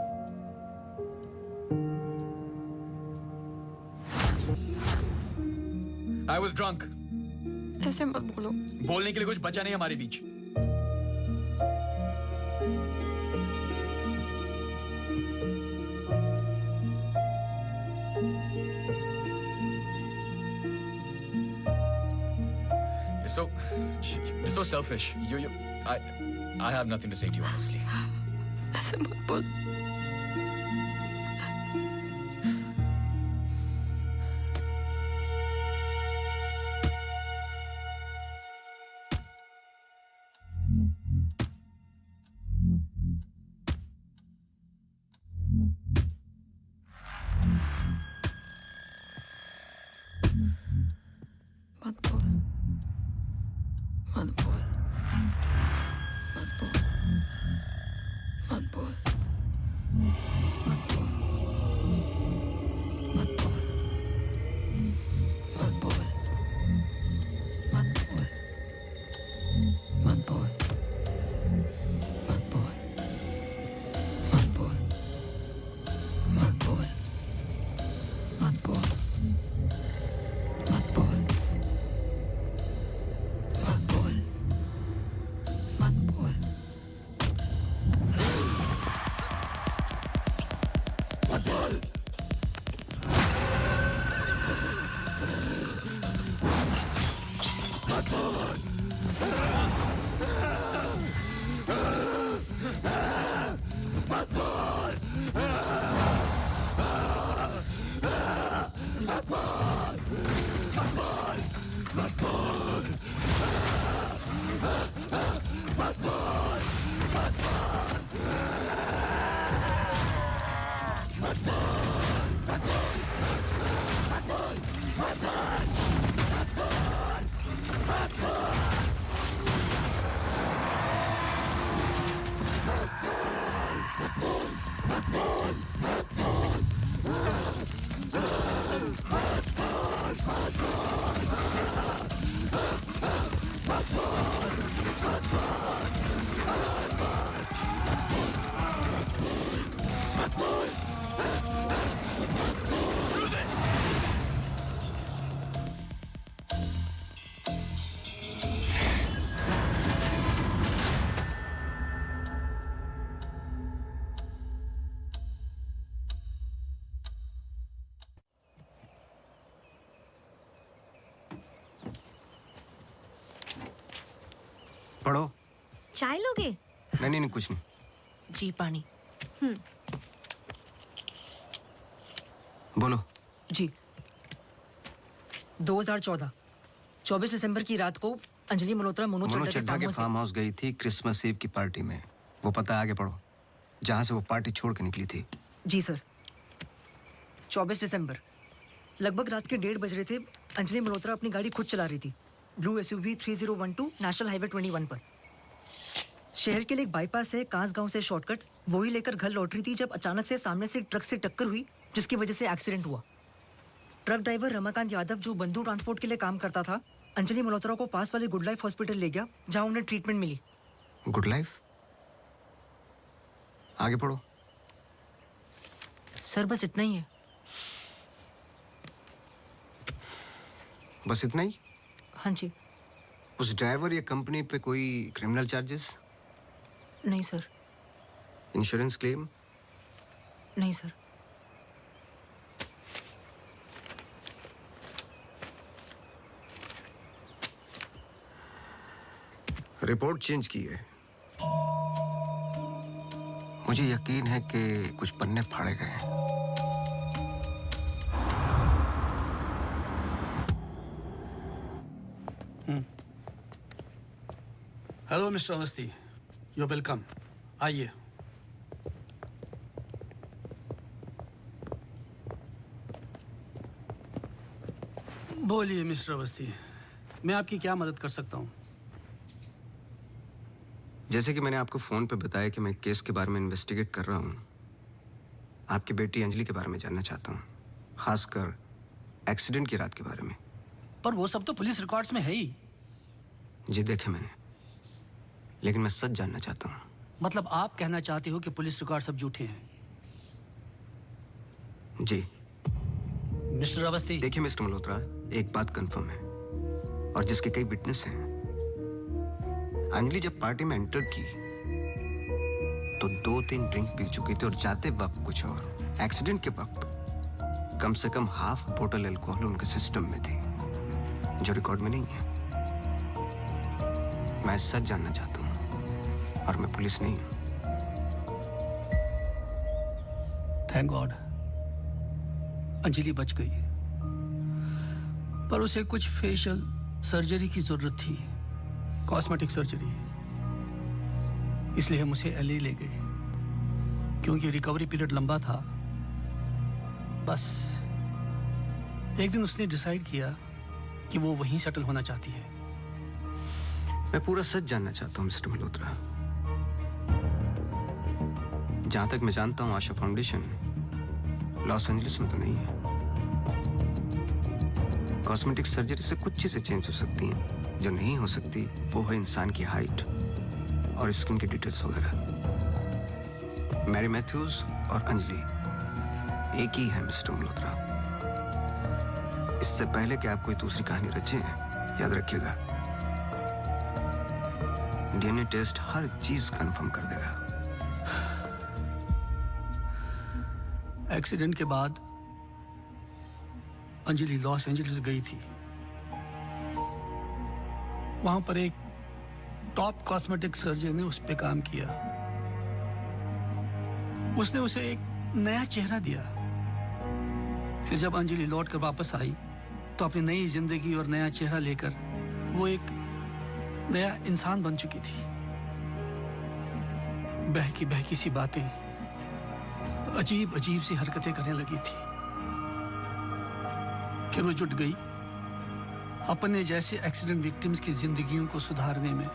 I was drunk. ऐसे मत बोलो। बोलने के लिए कुछ बचा नहीं हमारे बीच। You're so selfish. I have nothing to say to you, honestly. ऐसे मत बोल। Batman! पढ़ो। चाय लोगे? नहीं नहीं नहीं, कुछ नहीं। जी पानी। बोलो। जी 2014 24 दिसंबर की रात को अंजलि मल्होत्रा मोनू चड्ढा के फार्म हाउस गई थी क्रिसमस ईव की पार्टी में। वो पता आगे पढ़ो, जहां से वो पार्टी छोड़ के निकली थी। जी सर। 24 दिसंबर लगभग रात के 1:30 बज रहे थे। अंजलि मल्होत्रा अपनी गाड़ी खुद चला रही थी ब्लू SUV 3012 नेशनल हाईवे 21 पर। शहर के लिए एक बाईपास है कांस गांव से शॉर्टकट, वही लेकर घर लौट रही थी जब अचानक से सामने से ट्रक से टक्कर हुई, जिसकी वजह से एक्सीडेंट हुआ। ट्रक ड्राइवर रमाकांत यादव, जो बंधु ट्रांसपोर्ट के लिए काम करता था, अंजलि मल्होत्रा को पास वाले गुड लाइफ हॉस्पिटल ले गया, जहां उन्हें ट्रीटमेंट मिली। Good life? आगे पढ़ो। सर बस इतना ही है। बस इतना ही? हाँ जी। उस ड्राइवर या कंपनी पे कोई क्रिमिनल चार्जेस? नहीं सर। Insurance claim? नहीं सर। रिपोर्ट चेंज की है। मुझे यकीन है कि कुछ पन्ने फाड़े गए हैं। Hello mister Awasthi, you welcome. आइए। बोलिए मिस्टर अवस्थी, मैं आपकी क्या मदद कर सकता हूँ? जैसे कि मैंने आपको फोन पे बताया कि मैं केस के बारे में इन्वेस्टिगेट कर रहा हूँ, आपकी बेटी अंजलि के बारे में जानना चाहता हूँ, खासकर एक्सीडेंट की रात के बारे में। पर वो सब तो पुलिस रिकॉर्ड्स में है ही। जी देखे मैंने, लेकिन मैं सच जानना चाहता हूँ। मतलब आप कहना चाहते हो कि पुलिस रिकॉर्ड सब झूठे हैं? जी। मिस्टर अवस्थी। देखिए मिस्टर मल्होत्रा, एक बात कंफर्म है और जिसके कई विटनेस हैं। अंजलि जब पार्टी में एंटर की तो 2-3 ड्रिंक पी चुकी थी और जाते वक्त कुछ और। एक्सीडेंट के वक्त कम से कम हाफ बोतल अल्कोहल उनके सिस्टम में थी, जो रिकॉर्ड में नहीं है। मैं सच जानना चाहता हूँ और मैं पुलिस नहीं हूँ। थैंक गॉड अंजलि बच गई, पर उसे कुछ फेशियल सर्जरी की जरूरत थी, कॉस्मेटिक सर्जरी। इसलिए हम उसे LA ले गए, क्योंकि रिकवरी पीरियड लंबा था। बस एक दिन उसने डिसाइड किया कि वो वहीं सेटल होना चाहती है। मैं पूरा सच जानना चाहता हूँ मिस्टर मल्होत्रा। जहां तक मैं जानता हूँ, आशा फाउंडेशन लॉस एंजलिस में तो नहीं है। कॉस्मेटिक सर्जरी से कुछ चीजें चेंज हो सकती हैं, जो नहीं हो सकती वो है इंसान की हाइट और स्किन की डिटेल्स वगैरह। मैरी मैथ्यूज और अंजलि एक ही है मिस्टर मल्होत्रा। इससे पहले कि आप कोई दूसरी कहानी रचें, याद रखिएगा, DNA टेस्ट हर चीज कंफर्म कर देगा। एक्सीडेंट के बाद अंजलि लॉस एंजलिस गई थी। वहां पर एक टॉप कॉस्मेटिक सर्जन ने उस पर काम किया। उसने उसे एक नया चेहरा दिया। फिर जब अंजलि लौट कर वापस आई तो अपनी नई जिंदगी और नया चेहरा लेकर वो एक नया इंसान बन चुकी थी। बहकी बहकी सी बातें, अजीब अजीब सी हरकतें करने लगी थी। फिर वो जुट गई अपने जैसे एक्सीडेंट विक्टिम्स की जिंदगियों को सुधारने में।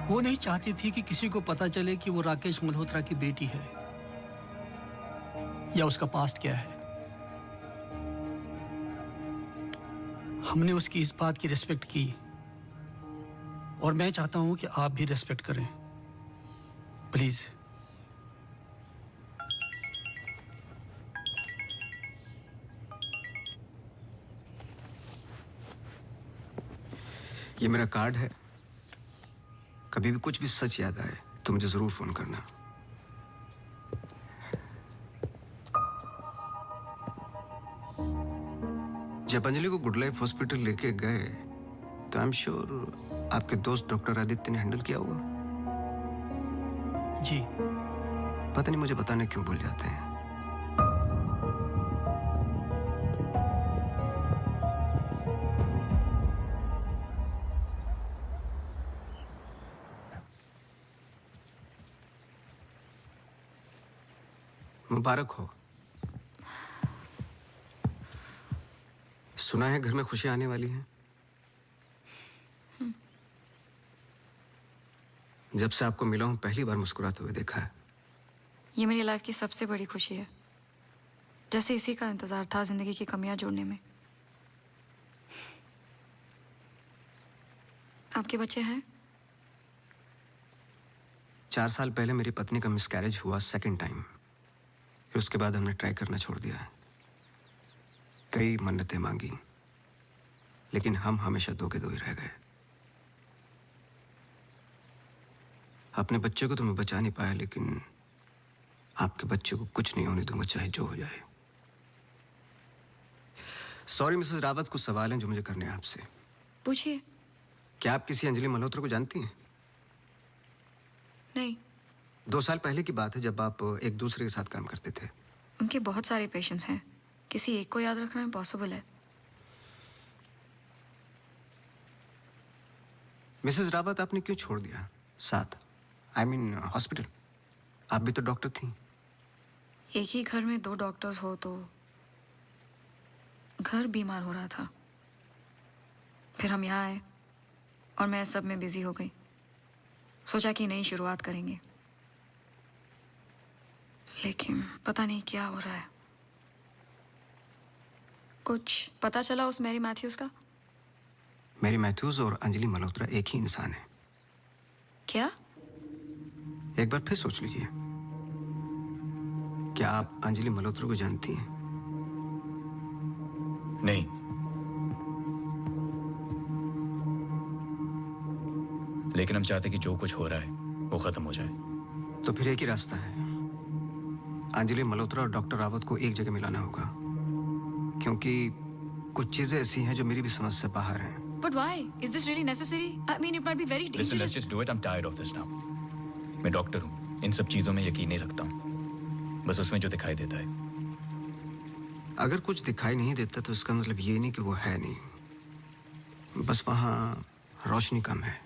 वो नहीं चाहती थी कि किसी को पता चले कि वो राकेश मल्होत्रा की बेटी है या उसका पास्ट क्या है। हमने उसकी इस बात की रिस्पेक्ट की और मैं चाहता हूं कि आप भी रिस्पेक्ट करें, प्लीज। ये मेरा कार्ड है, कभी भी कुछ भी सच याद आए तो मुझे जरूर फोन करना। जब अंजलि को गुड लाइफ हॉस्पिटल लेके गए तो आई एम श्योर आपके दोस्त डॉक्टर आदित्य ने हैंडल किया होगा। जी। पता नहीं मुझे बताने क्यों भूल जाते हैं। मुबारक हो। सुना है घर में खुशियां आने वाली हैं। जब से आपको मिला हूं पहली बार मुस्कुराते हुए देखा है। ये मेरी लाइफ की सबसे बड़ी खुशी है। जैसे इसी का इंतजार था जिंदगी की कमियां जोड़ने में। आपके बच्चे हैं? 4 साल पहले मेरी पत्नी का मिसकैरेज हुआ सेकंड टाइम। फिर उसके बाद हमने ट्राई करना छोड़ दिया है। कई मन्नतें मांगी, लेकिन हम हमेशा दो के दो ही रह गए। अपने बच्चे को तो मैं बचा नहीं पाया, लेकिन आपके बच्चे को कुछ नहीं होने दूंगा, चाहे जो हो जाए। सॉरी मिसेस रावत, कुछ सवाल हैं जो मुझे करने हैं आपसे। पूछिए। क्या आप किसी अंजलि मल्होत्रा को जानती हैं? नहीं। 2 साल पहले की बात है जब आप एक दूसरे के साथ काम करते थे। उनके बहुत सारे पेशेंट्स हैं, किसी एक को याद रखना इम्पॉसिबल है। मिसेस रावत, आपने क्यों छोड़ दिया साथ? I mean hospital. आप भी तो डॉक्टर थी। एक ही घर में 2 डॉक्टर्स हो तो घर बीमार हो रहा था। फिर हम यहाँ आए और मैं सब में बिजी हो गई। सोचा कि नई शुरुआत करेंगे, लेकिन पता नहीं क्या हो रहा है। कुछ पता चला उस मैरी मैथ्यूज का? मैरी मैथ्यूज और अंजलि मल्होत्रा एक ही इंसान है। क्या? एक बार फिर सोच लीजिए। क्या आप अंजलि मल्होत्रा को जानती हैं? नहीं। लेकिन हम चाहते कि जो कुछ हो रहा है वो खत्म हो जाए। तो फिर एक ही रास्ता है। अंजलि मल्होत्रा और डॉक्टर रावत को एक जगह मिलाना होगा, क्योंकि कुछ चीजें ऐसी हैं जो मेरी भी समझ से बाहर हैं। But why? Is this really necessary? I mean, it might be very dangerous. Listen, let's just do it. I'm tired of this now. मैं डॉक्टर हूँ, इन सब चीजों में यकीन नहीं रखता हूँ, बस उसमें जो दिखाई देता है। अगर कुछ दिखाई नहीं देता तो इसका मतलब ये नहीं कि वो है नहीं, बस वहाँ रोशनी कम है।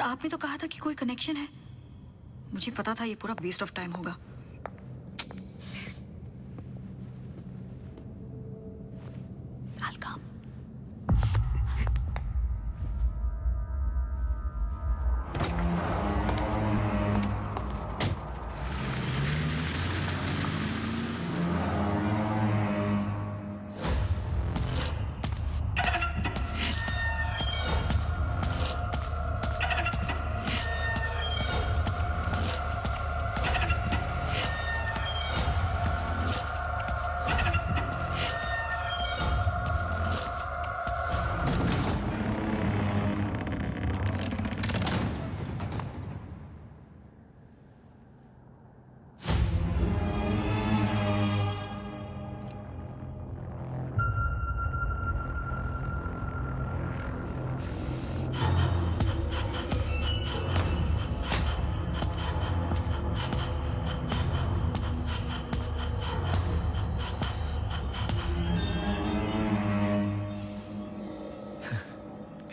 आपने तो कहा था कि कोई कनेक्शन है। मुझे पता था ये पूरा वेस्ट ऑफ टाइम होगा। I'll come.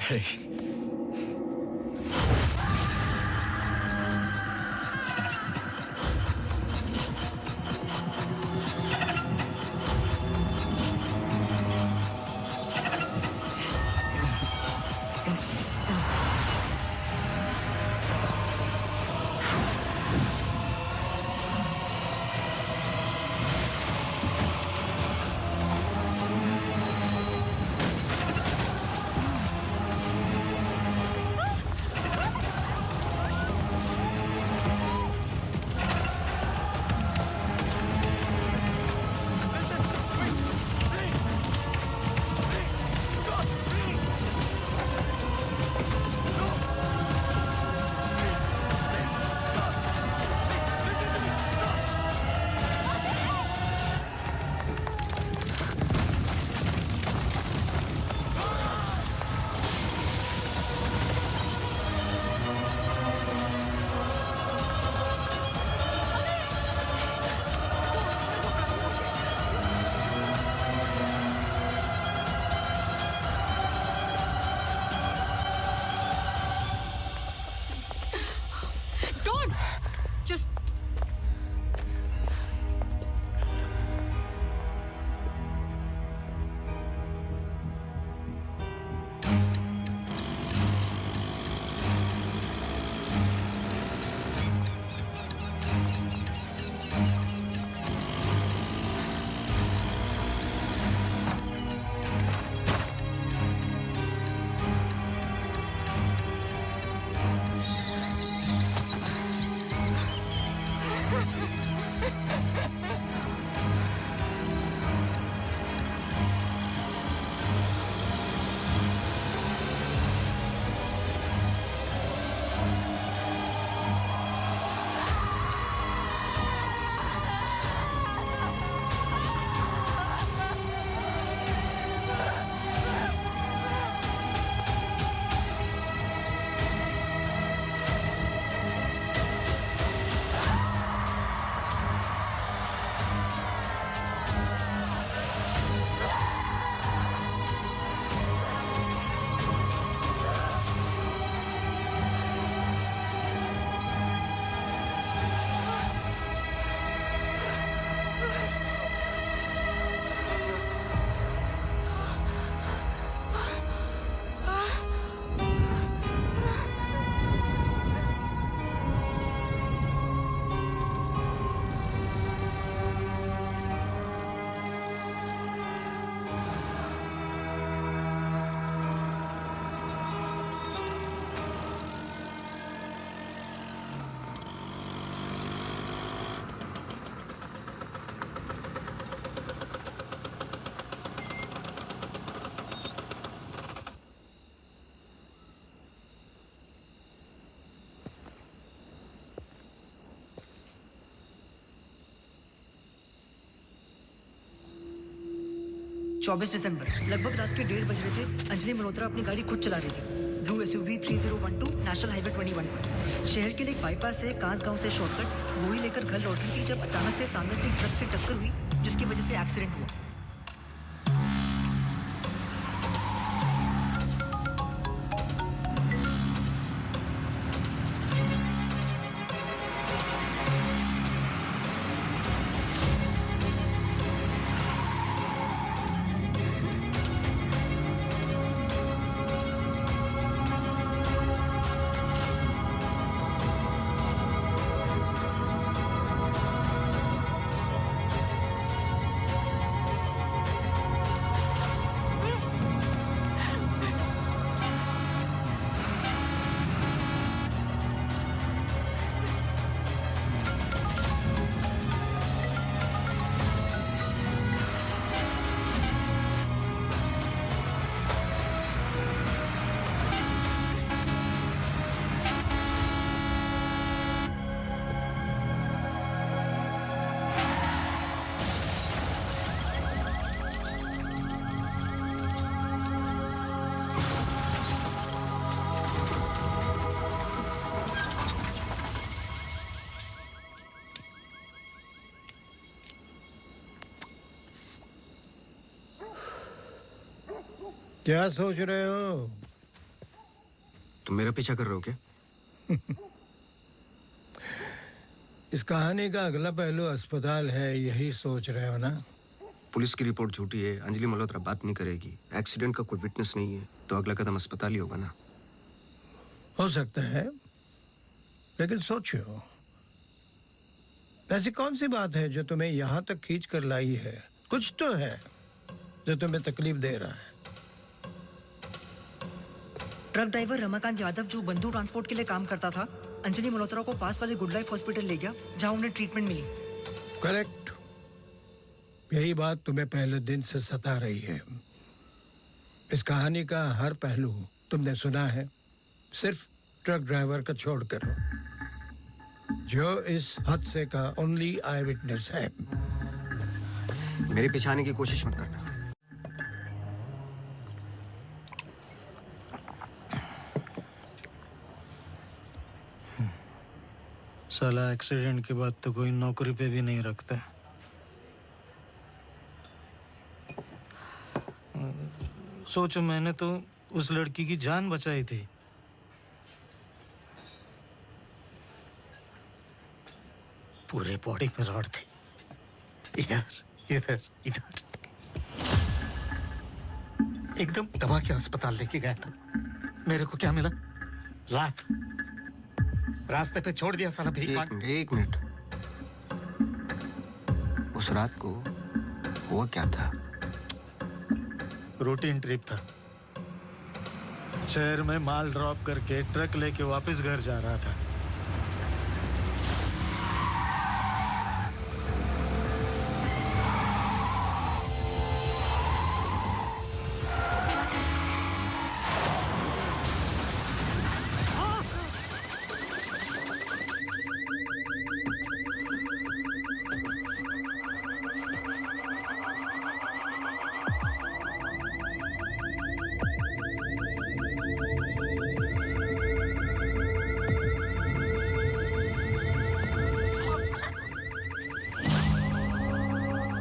Hey. Just चौबीस दिसंबर लगभग रात के 1:30 बज रहे थे। अंजलि मल्होत्रा अपनी गाड़ी खुद चला रही थी। ब्लू SUV 3012 नेशनल हाईवे 21 पर। शहर के लिए एक बाईपास है कांस गांव से शॉर्टकट, वही लेकर घर लौट रही थी जब अचानक से सामने से ट्रक से टक्कर हुई जिसकी वजह से एक्सीडेंट हुआ। क्या सोच रहे हो? तुम मेरा पीछा कर रहे हो क्या? इस कहानी का अगला पहलू अस्पताल है, यही सोच रहे हो ना? पुलिस की रिपोर्ट झूठी है, अंजलि मल्होत्रा बात नहीं करेगी, एक्सीडेंट का कोई विटनेस नहीं है, तो अगला कदम अस्पताल ही होगा ना। हो सकता है, लेकिन सोचो, ऐसी कौन सी बात है जो तुम्हें यहाँ तक खींच कर लाई है? कुछ तो है जो तुम्हें तकलीफ दे रहा है। ट्रक ड्राइवर रमाकांत यादव जो बंधु ट्रांसपोर्ट के लिए काम करता था, अंजलि मल्होत्रा को पास वाले गुड लाइफ हॉस्पिटल ले गया जहां उन्हें ट्रीटमेंट मिली। करेक्ट। यही बात तुम्हें पहले दिन से सता रही है। इस कहानी का हर पहलू तुमने सुना है, सिर्फ ट्रक ड्राइवर का छोड़कर, जो इस हादसे का ओनली आई विटनेस है। मेरे पीछे आने की कोशिश मत करना। साला एक्सीडेंट के बाद तो कोई नौकरी पे भी नहीं रखता। सोचो, मैंने तो उस लड़की की जान बचाई थी। पूरे बॉडी में रॉड थे, इधर इधर इधर। एकदम दबा के अस्पताल लेके गया था। मेरे को क्या मिला? लात। रास्ते पे छोड़ दिया साला भीख मांग। एक मिनट। उस रात को हुआ क्या था? रूटीन ट्रिप था। शहर में माल ड्रॉप करके ट्रक लेके वापस घर जा रहा था।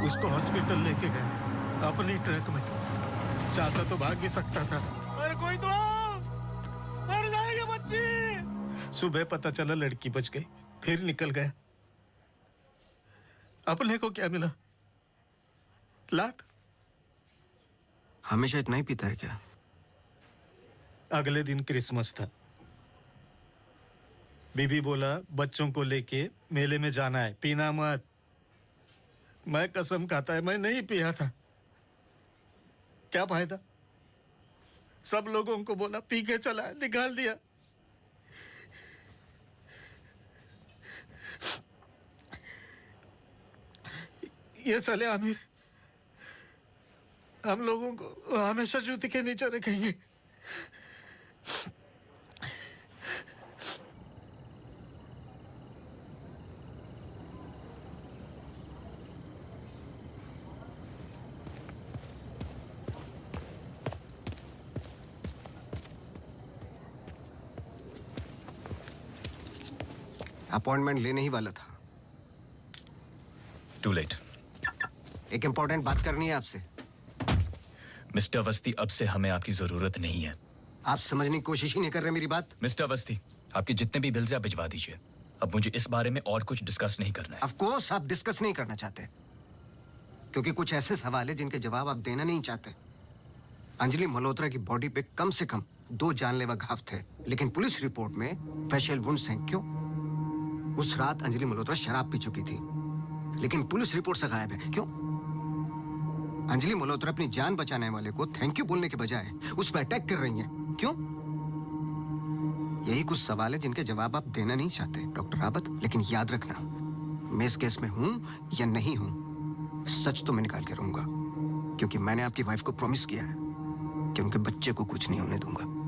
उसको हॉस्पिटल लेके गए अपनी ट्रक में। चाहता तो भाग भी सकता था। अरे कोई तो आओ! मर जाएगी बच्ची। सुबह पता चला लड़की बच गई, फिर निकल गया। अपने को क्या मिला? लात। हमेशा इतना ही पीता है क्या? अगले दिन क्रिसमस था। बीबी बोला बच्चों को लेके मेले में जाना है, पीना मत। मैं कसम खाता है मैं नहीं पिया था। क्या फायदा? सब लोगों को बोला पी के चला, निकाल दिया। ये साले आमिर हम लोगों को हमेशा जूते के नीचे रखेंगे। अपॉइंटमेंट लेने ही वाला था। To late. एक इंपॉर्टेंट बात करनी है आपसे। मिस्टर अवस्थी, अब से हमें आपकी जरूरत नहीं है। आप समझने की कोशिश ही नहीं कर रहे मेरी बात। मिस्टर अवस्थी, आपके जितने भी बिल्स आप भिजवा दीजिए। अब मुझे इस बारे में और कुछ डिस्कस नहीं करना है। ऑफ कोर्स आप डिस्कस नहीं करना चाहते, क्योंकि कुछ ऐसे सवाल है जिनके जवाब आप देना नहीं चाहते। अंजलि मल्होत्रा की बॉडी पे कम से कम 2 जानलेवा घाव थे, लेकिन पुलिस रिपोर्ट में फेशियल वुंड्स हैं। क्यों? उस रात अंजलि मल्होत्रा शराब पी चुकी थी, लेकिन पुलिस रिपोर्ट से गायब है। क्यों? अंजलि मल्होत्रा अपनी जान बचाने वाले को थैंक यू बोलने के बजाय उस पर अटैक कर रही हैं। क्यों? यही कुछ सवाल है जिनके जवाब आप देना नहीं चाहते डॉक्टर रावत। लेकिन याद रखना, मैं इस केस में हूं या नहीं हूं, सच तो मैं निकाल के रहूंगा, क्योंकि मैंने आपकी वाइफ को प्रॉमिस किया है कि उनके बच्चे को कुछ नहीं होने दूंगा।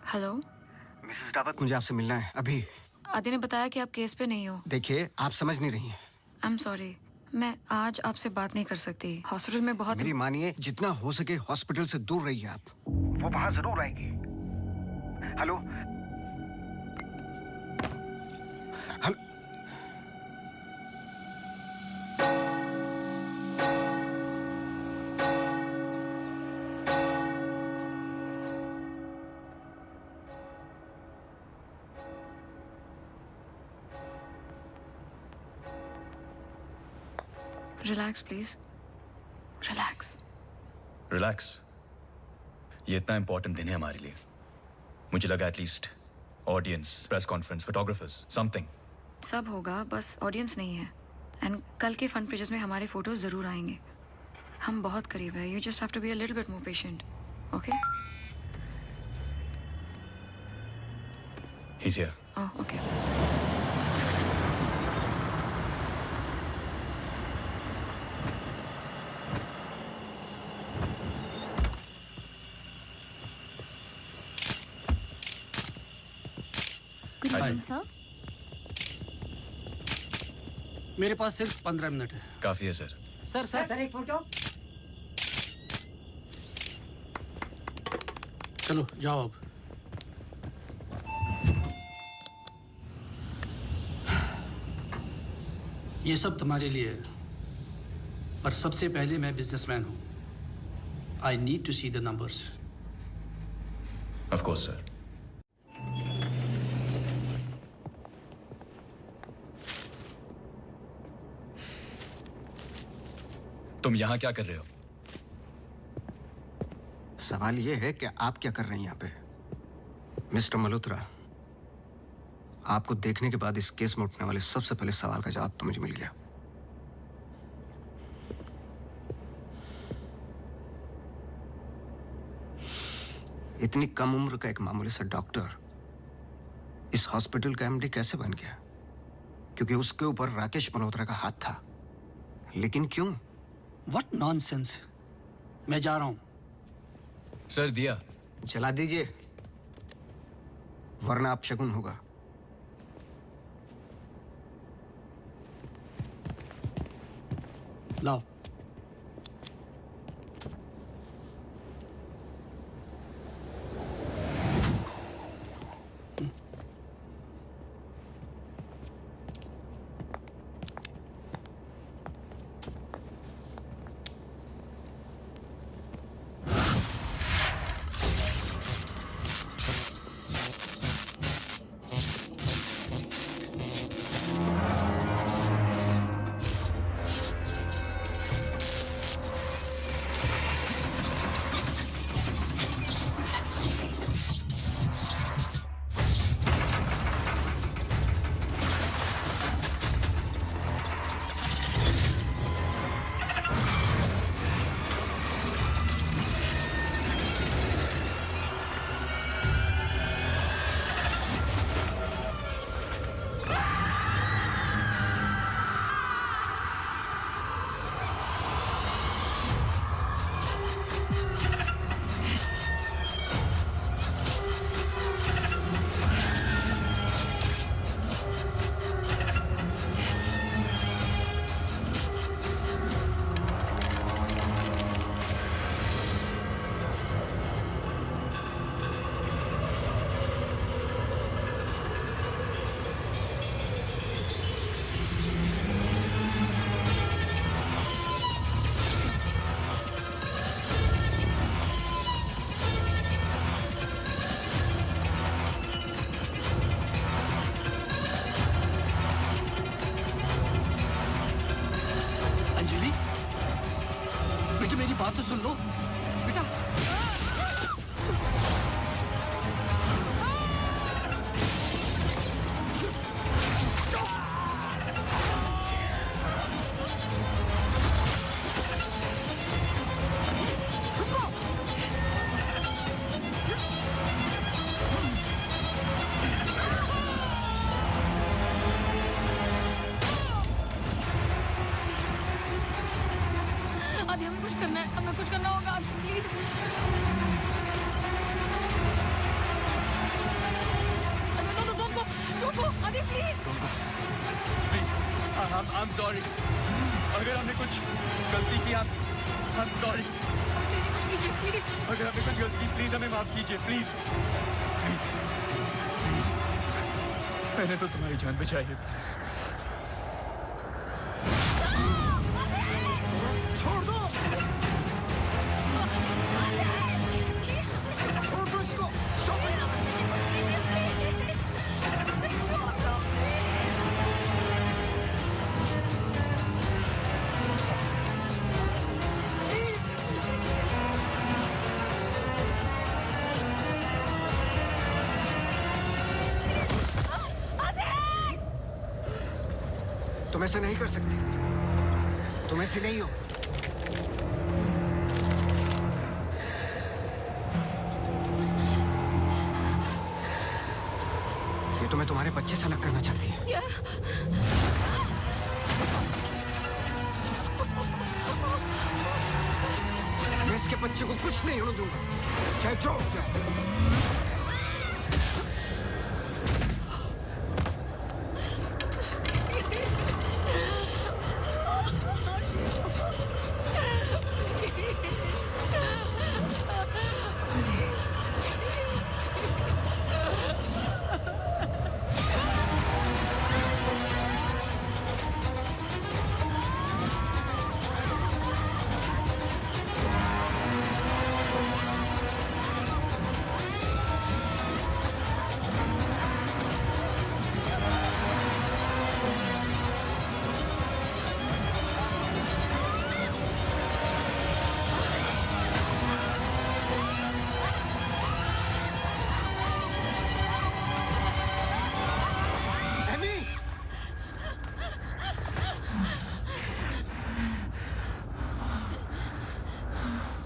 हेलो। मिसेस रावत, मुझे आपसे मिलना है अभी। आदि ने बताया कि आप केस पे नहीं हो। देखिए, आप समझ नहीं रही हैं। आई एम सॉरी, मैं आज आपसे बात नहीं कर सकती। हॉस्पिटल में बहुत मेरी मानिए, जितना हो सके हॉस्पिटल से दूर रहिए आप। वो वहां जरूर आएगी। Hello hello. Relax please, relax. Relax. ये इतना इंपॉर्टेंट दिन है हमारे लिए। मुझे लगा at least audience, press conference, photographers, something. सब होगा, बस ऑडियंस नहीं है। एंड कल के फ्रंट पेजेस में हमारे फोटोज जरूर आएंगे। हम बहुत करीब है। You just have to be a little bit more patient, okay? He's here. Oh, okay. Good morning sir. मेरे पास सिर्फ 15 मिनट है। काफी है सर। सर एक फोटो। चलो जाओ अब। ये सब तुम्हारे लिए है, पर सबसे पहले मैं बिजनेसमैन हूं। I need to see the numbers. Of course sir. तुम यहां क्या कर रहे हो? सवाल ये है कि आप क्या कर रहे हैं यहाँ पे? मिस्टर मल्होत्रा, आपको देखने के बाद इस केस में उठने वाले सबसे पहले सवाल का जवाब तो मुझे मिल गया। इतनी कम उम्र का एक मामूली सा डॉक्टर इस हॉस्पिटल का एमडी कैसे बन गया? क्योंकि उसके ऊपर राकेश मल्होत्रा का हाथ था। लेकिन क्यों? What nonsense. मैं जा रहा हूं। सर दिया चला दीजिए, वरना अपशगुन होगा। लाओ। सॉरी। अगर हमने कुछ गलती की, I'm sorry। अगर हमने कुछ गलती की, प्लीज हमें माफ कीजिए, प्लीज प्लीज प्लीज। मैंने तो तुम्हारी जान बचाई है, प्लीज। छोड़ दो, छोड़ दो इसको। Stop it. तुम ऐसा नहीं कर सकते, तुम ऐसे नहीं हो। ये तुम्हें तुम्हारे बच्चे से अलग करना चाहती है। मैं इसके बच्चे को कुछ नहीं होने दूंगा, चाहे जो हो जाए।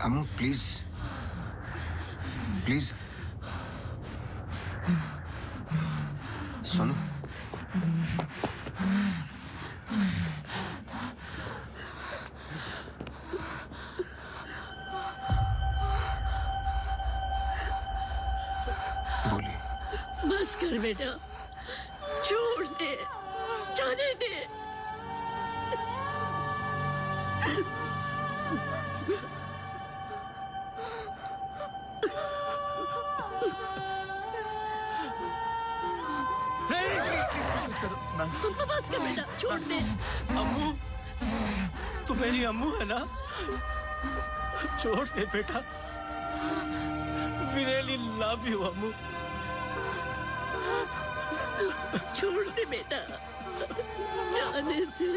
अम्मू प्लीज, प्लीज सुनो। बोलिए। बस कर बेटा, छोड़ दे, जाने दे। बस कर बेटा, छोड़ दे। अम्मू, तू मेरी अम्मू है ना? छोड़ दे बेटा। We really love you, अम्मू। छोड़ दे बेटा, जाने दे।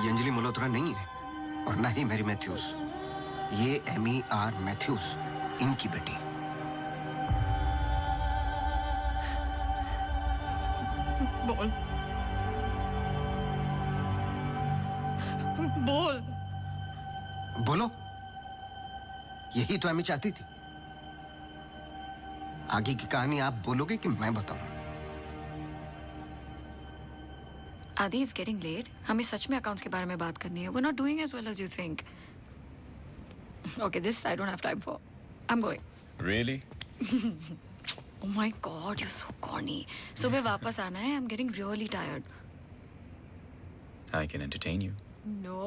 ये अंजलि मल्होत्रा नहीं है और ना ही मैरी मैथ्यूज। ये एमी आर मैथ्यूज, इनकी बेटी। बोल बोल बोलो। यही तो एमी चाहती थी। आगे की कहानी आप बोलोगे कि मैं बताऊं? आदि, इट्स गेटिंग लेट। हमें सच में अकाउंट्स के बारे में बात करनी है। We're not doing as well as you think. Okay, this I don't have time for. I'm going. Really? Oh my God, you're so corny. सुबह वापस आना है. I'm getting really tired. I can entertain you. No.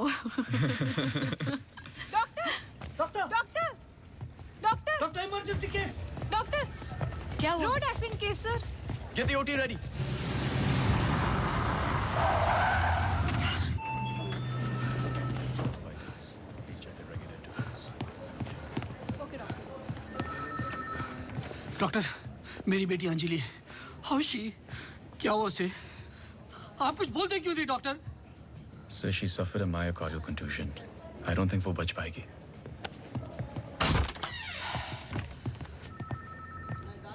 Doctor, emergency case. Doctor, क्या हुआ? Road accident case sir. Get the OT ready. Doctor, मेरी बेटी अंजलि, हाउ शी? क्या हुआ उसे? आप कुछ बोलते क्यों नहीं doctor? Sir, she suffered a myocardial contusion. I don't think वो बच पाएगी।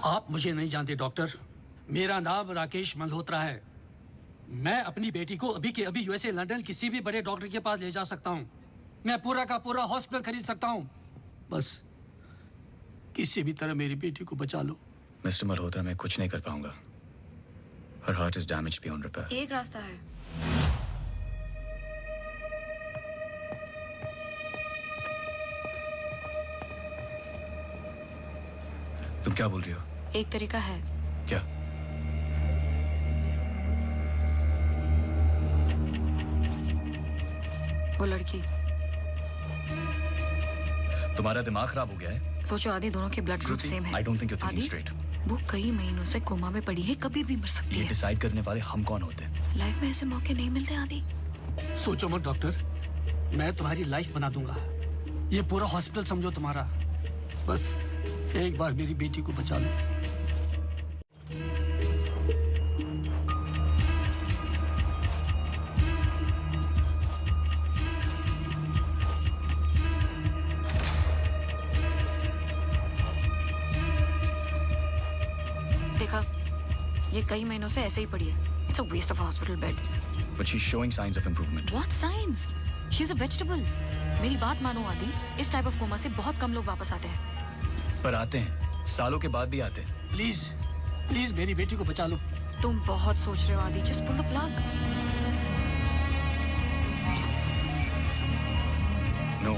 आप मुझे नहीं जानते डॉक्टर। मेरा नाम राकेश मल्होत्रा है। मैं अपनी बेटी को अभी के अभी यूएसए लंदन किसी भी बड़े डॉक्टर के पास ले जा सकता हूँ। मैं पूरा का पूरा हॉस्पिटल खरीद सकता हूँ। बस किसी भी तरह मेरी बेटी को बचा लो। मिस्टर मल्होत्रा, मैं कुछ नहीं कर पाऊंगा। Her heart is damaged beyond repair. एक रास्ता है। तुम क्या बोल रही हो? एक तरीका है। क्या? वो लड़की। तुम्हारा दिमाग खराब हो गया है? सोचो आदि दोनों के ब्लड ग्रुप सेम है। I don't think you're thinking आदि, straight. वो कई महीनों से कोमा में पड़ी है, कभी भी मर सकती ये है। डिसाइड करने वाले हम कौन होते हैं? लाइफ में ऐसे मौके नहीं मिलते आदि। सोचो मत डॉक्टर, मैं तुम्हारी लाइफ बना दूंगा। ये पूरा हॉस्पिटल समझो तुम्हारा। बस एक बार मेरी बेटी को बचा लो। देखा, ये कई महीनों से ऐसे ही पड़ी है। It's a waste of hospital bed. But she's showing signs of improvement. What signs? She's a vegetable. मेरी बात मानो आदि, इस टाइप ऑफ कोमा से बहुत कम लोग वापस आते हैं। पर आते हैं, सालों के बाद भी आते हैं। प्लीज प्लीज मेरी बेटी को बचा लो। तुम बहुत सोच रहे हो आदि, just pull the plug. No.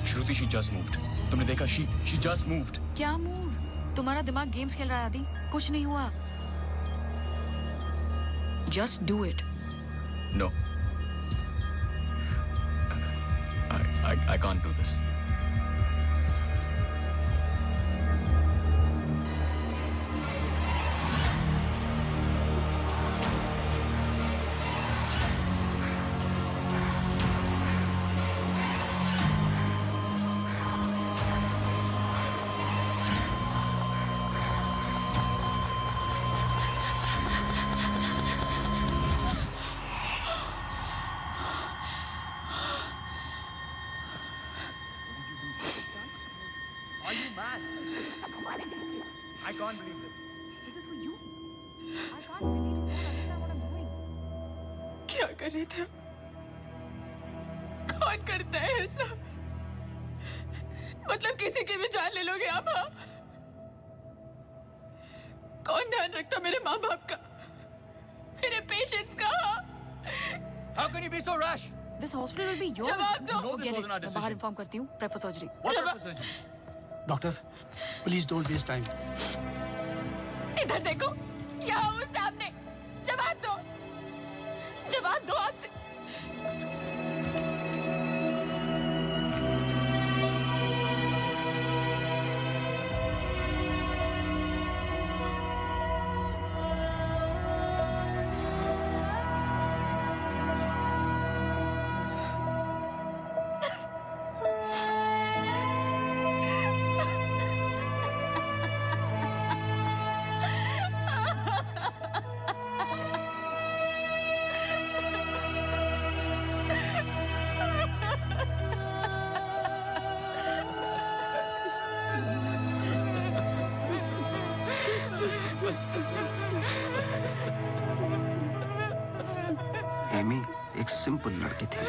Shruti, she just moved. तुमने देखा? She just moved. क्या मूव? तुम्हारा दिमाग गेम्स खेल रहा है आदि, कुछ नहीं हुआ। Just do it. No. I can't do this. Are you mad? I can't believe this. This is for you. I can't believe you don't understand what I'm doing. क्या कर रहे थे? कौन करता है ऐसा? मतलब किसी की भी जान ले लोगे आप? हाँ? कौन ध्यान रखता मेरे माँ बाप का, मेरे पेशेंट्स का? How can you be so rash? This hospital will be yours. जवाब दो। No, this wasn't our मैं decision. बाहर इन्फॉर्म करती हूँ। Prep for surgery. What type of surgery? Doctor please don't waste time. इधर देखो, यहाँ वो सामने। जवाब दो, जवाब दो आपसे। एमी एक सिंपल लड़की थी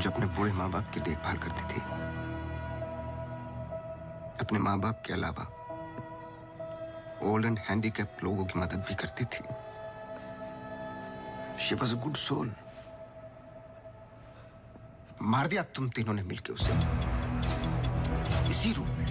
जो अपने बूढ़े माँ बाप की देखभाल करती थी। अपने माँ बाप के अलावा ओल्ड एंड हैंडीकैप लोगों की मदद भी करती थी। She was a good soul. मार दिया तुम तीनों ने मिलकर उसे इसी रूम में।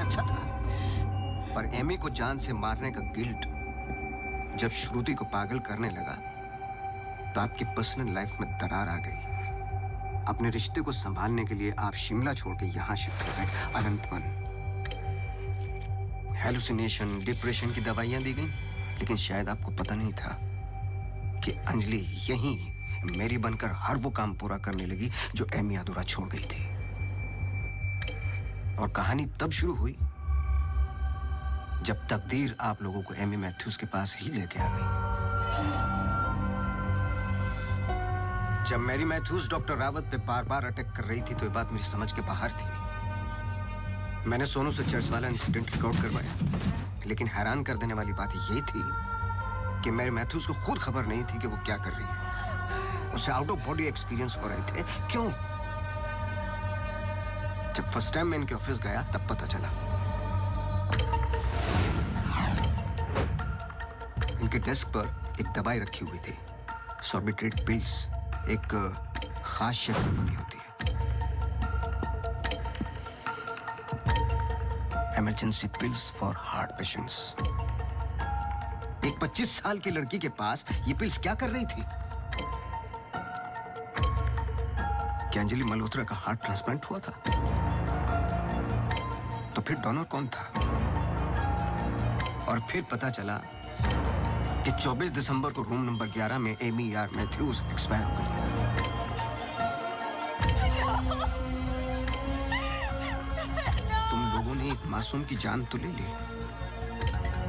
अच्छा था, पर एमी को जान से मारने का गिल्ट जब श्रुति को पागल करने लगा तो आपकी पर्सनल लाइफ में दरार आ गई। अपने रिश्ते को संभालने के लिए आप शिमला छोड़ के यहां शिफ्ट हो गए, अनंतवन। हेलुसिनेशन, डिप्रेशन की दवाइयां दी गई, लेकिन शायद आपको पता नहीं था कि अंजलि यहीं मेरी बनकर हर वो काम पूरा करने लगी जो एमी अधूरा छोड़ गई थी। और कहानी तब शुरू हुई जब तकदीर आप लोगों को एमी मैथ्यूज के पास ही लेके आ गई। जब मैरी मैथ्यूज डॉक्टर रावत पे बार बार अटैक कर रही थी तो ये बात मेरी समझ के बाहर थी। मैंने सोनू से चर्च वाला इंसिडेंट रिकॉर्ड करवाया, लेकिन हैरान कर देने वाली बात ये थी कि मैरी मैथ्यूज को खुद खबर नहीं थी कि वो क्या कर रही है। उसे आउट ऑफ बॉडी एक्सपीरियंस हो रहे थे। क्यों? जब फर्स्ट टाइम मैं इनके ऑफिस गया तब पता चला। इनके डेस्क पर एक दवाई रखी हुई थी, सॉर्बिट्रेट पिल्स, एक खास शेप में बनी होती है। Emergency pills for heart patients. एक 25 साल की लड़की के पास ये पिल्स क्या कर रही थी? क्या अंजलि मल्होत्रा का हार्ट ट्रांसप्लांट हुआ था? तो फिर डोनर कौन था? और फिर पता चला कि 24 दिसंबर को रूम नंबर 11 में एमी आर मैथ्यूज एक्सपायर हो गई। तुम लोगों ने एक मासूम की जान तो ले ली,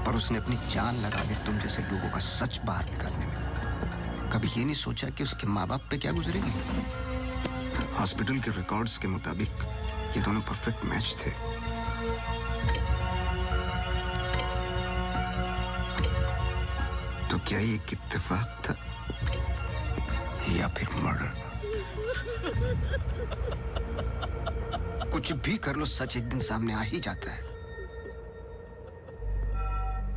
पर उसने अपनी जान लगा दी तुम जैसे लोगों का सच बाहर निकालने में। कभी ये नहीं सोचा कि उसके माँ बाप पे क्या गुजरेगी? हॉस्पिटल के रिकॉर्ड्स के मुताबिक ये दोनों परफेक्ट मैच थे। तो क्या ये एक इत्तेफाक था या फिर मर्डर? कुछ भी कर लो, सच एक दिन सामने आ ही जाता है।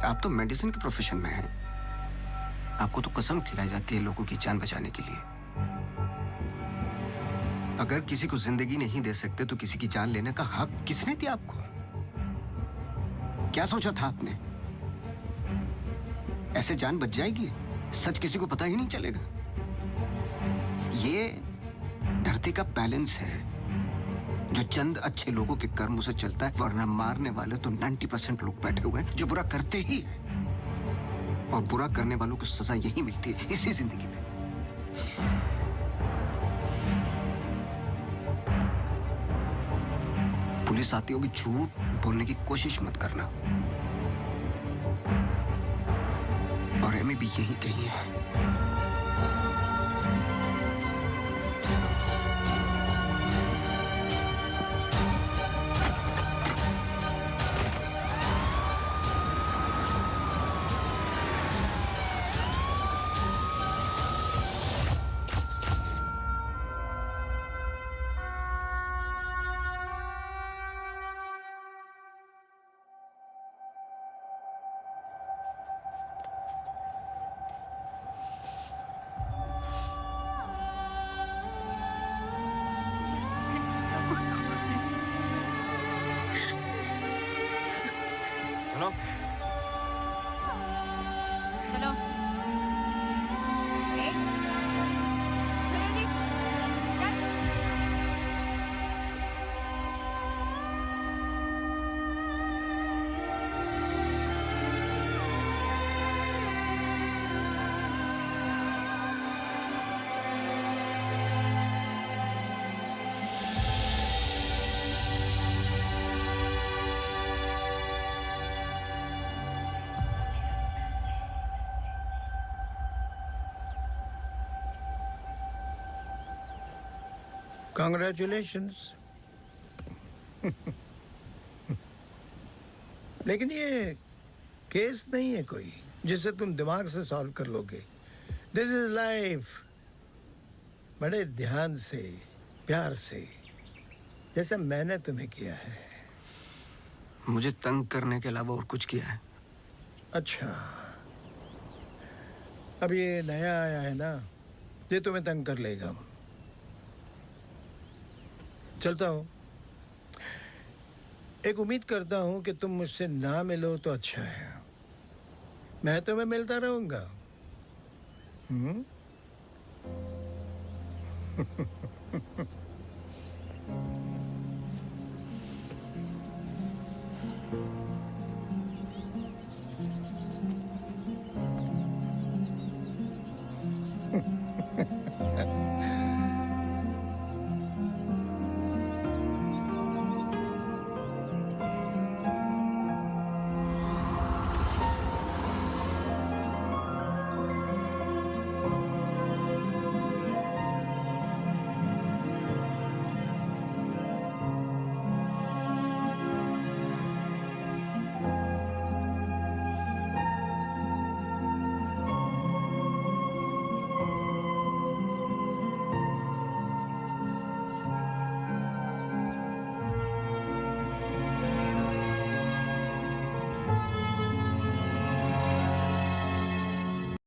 आप तो मेडिसिन के प्रोफेशन में हैं। आपको तो कसम खिलाई जाती है लोगों की जान बचाने के लिए। अगर किसी को जिंदगी नहीं दे सकते तो किसी की जान लेने का हक किसने दिया आपको? क्या सोचा था आपने? ऐसे जान बच जाएगी? सच किसी को पता ही नहीं चलेगा। ये धरती का बैलेंस है जो चंद अच्छे लोगों के कर्मों से चलता है, वरना मारने वाले तो 90% लोग बैठे हुए हैं जो बुरा करते ही हैं। और बुरा करने वालों को सजा यही मिलती है इसी जिंदगी में। पुलिस आती होगी, झूठ बोलने की कोशिश मत करना। और एमी भी यही कही है। Hello hello. Congratulations. लेकिन ये केस नहीं है कोई जिसे तुम दिमाग से सॉल्व कर लोगे। This is life. बड़े ध्यान से, प्यार से, जैसे मैंने तुम्हें किया है। मुझे तंग करने के अलावा और कुछ किया है? अच्छा, अब ये नया आया है ना, ये तुम्हें तंग कर लेगा। चलता हूँ। एक उम्मीद करता हूं कि तुम मुझसे ना मिलो तो अच्छा है। मैं तुम्हें मिलता रहूंगा। हम्म?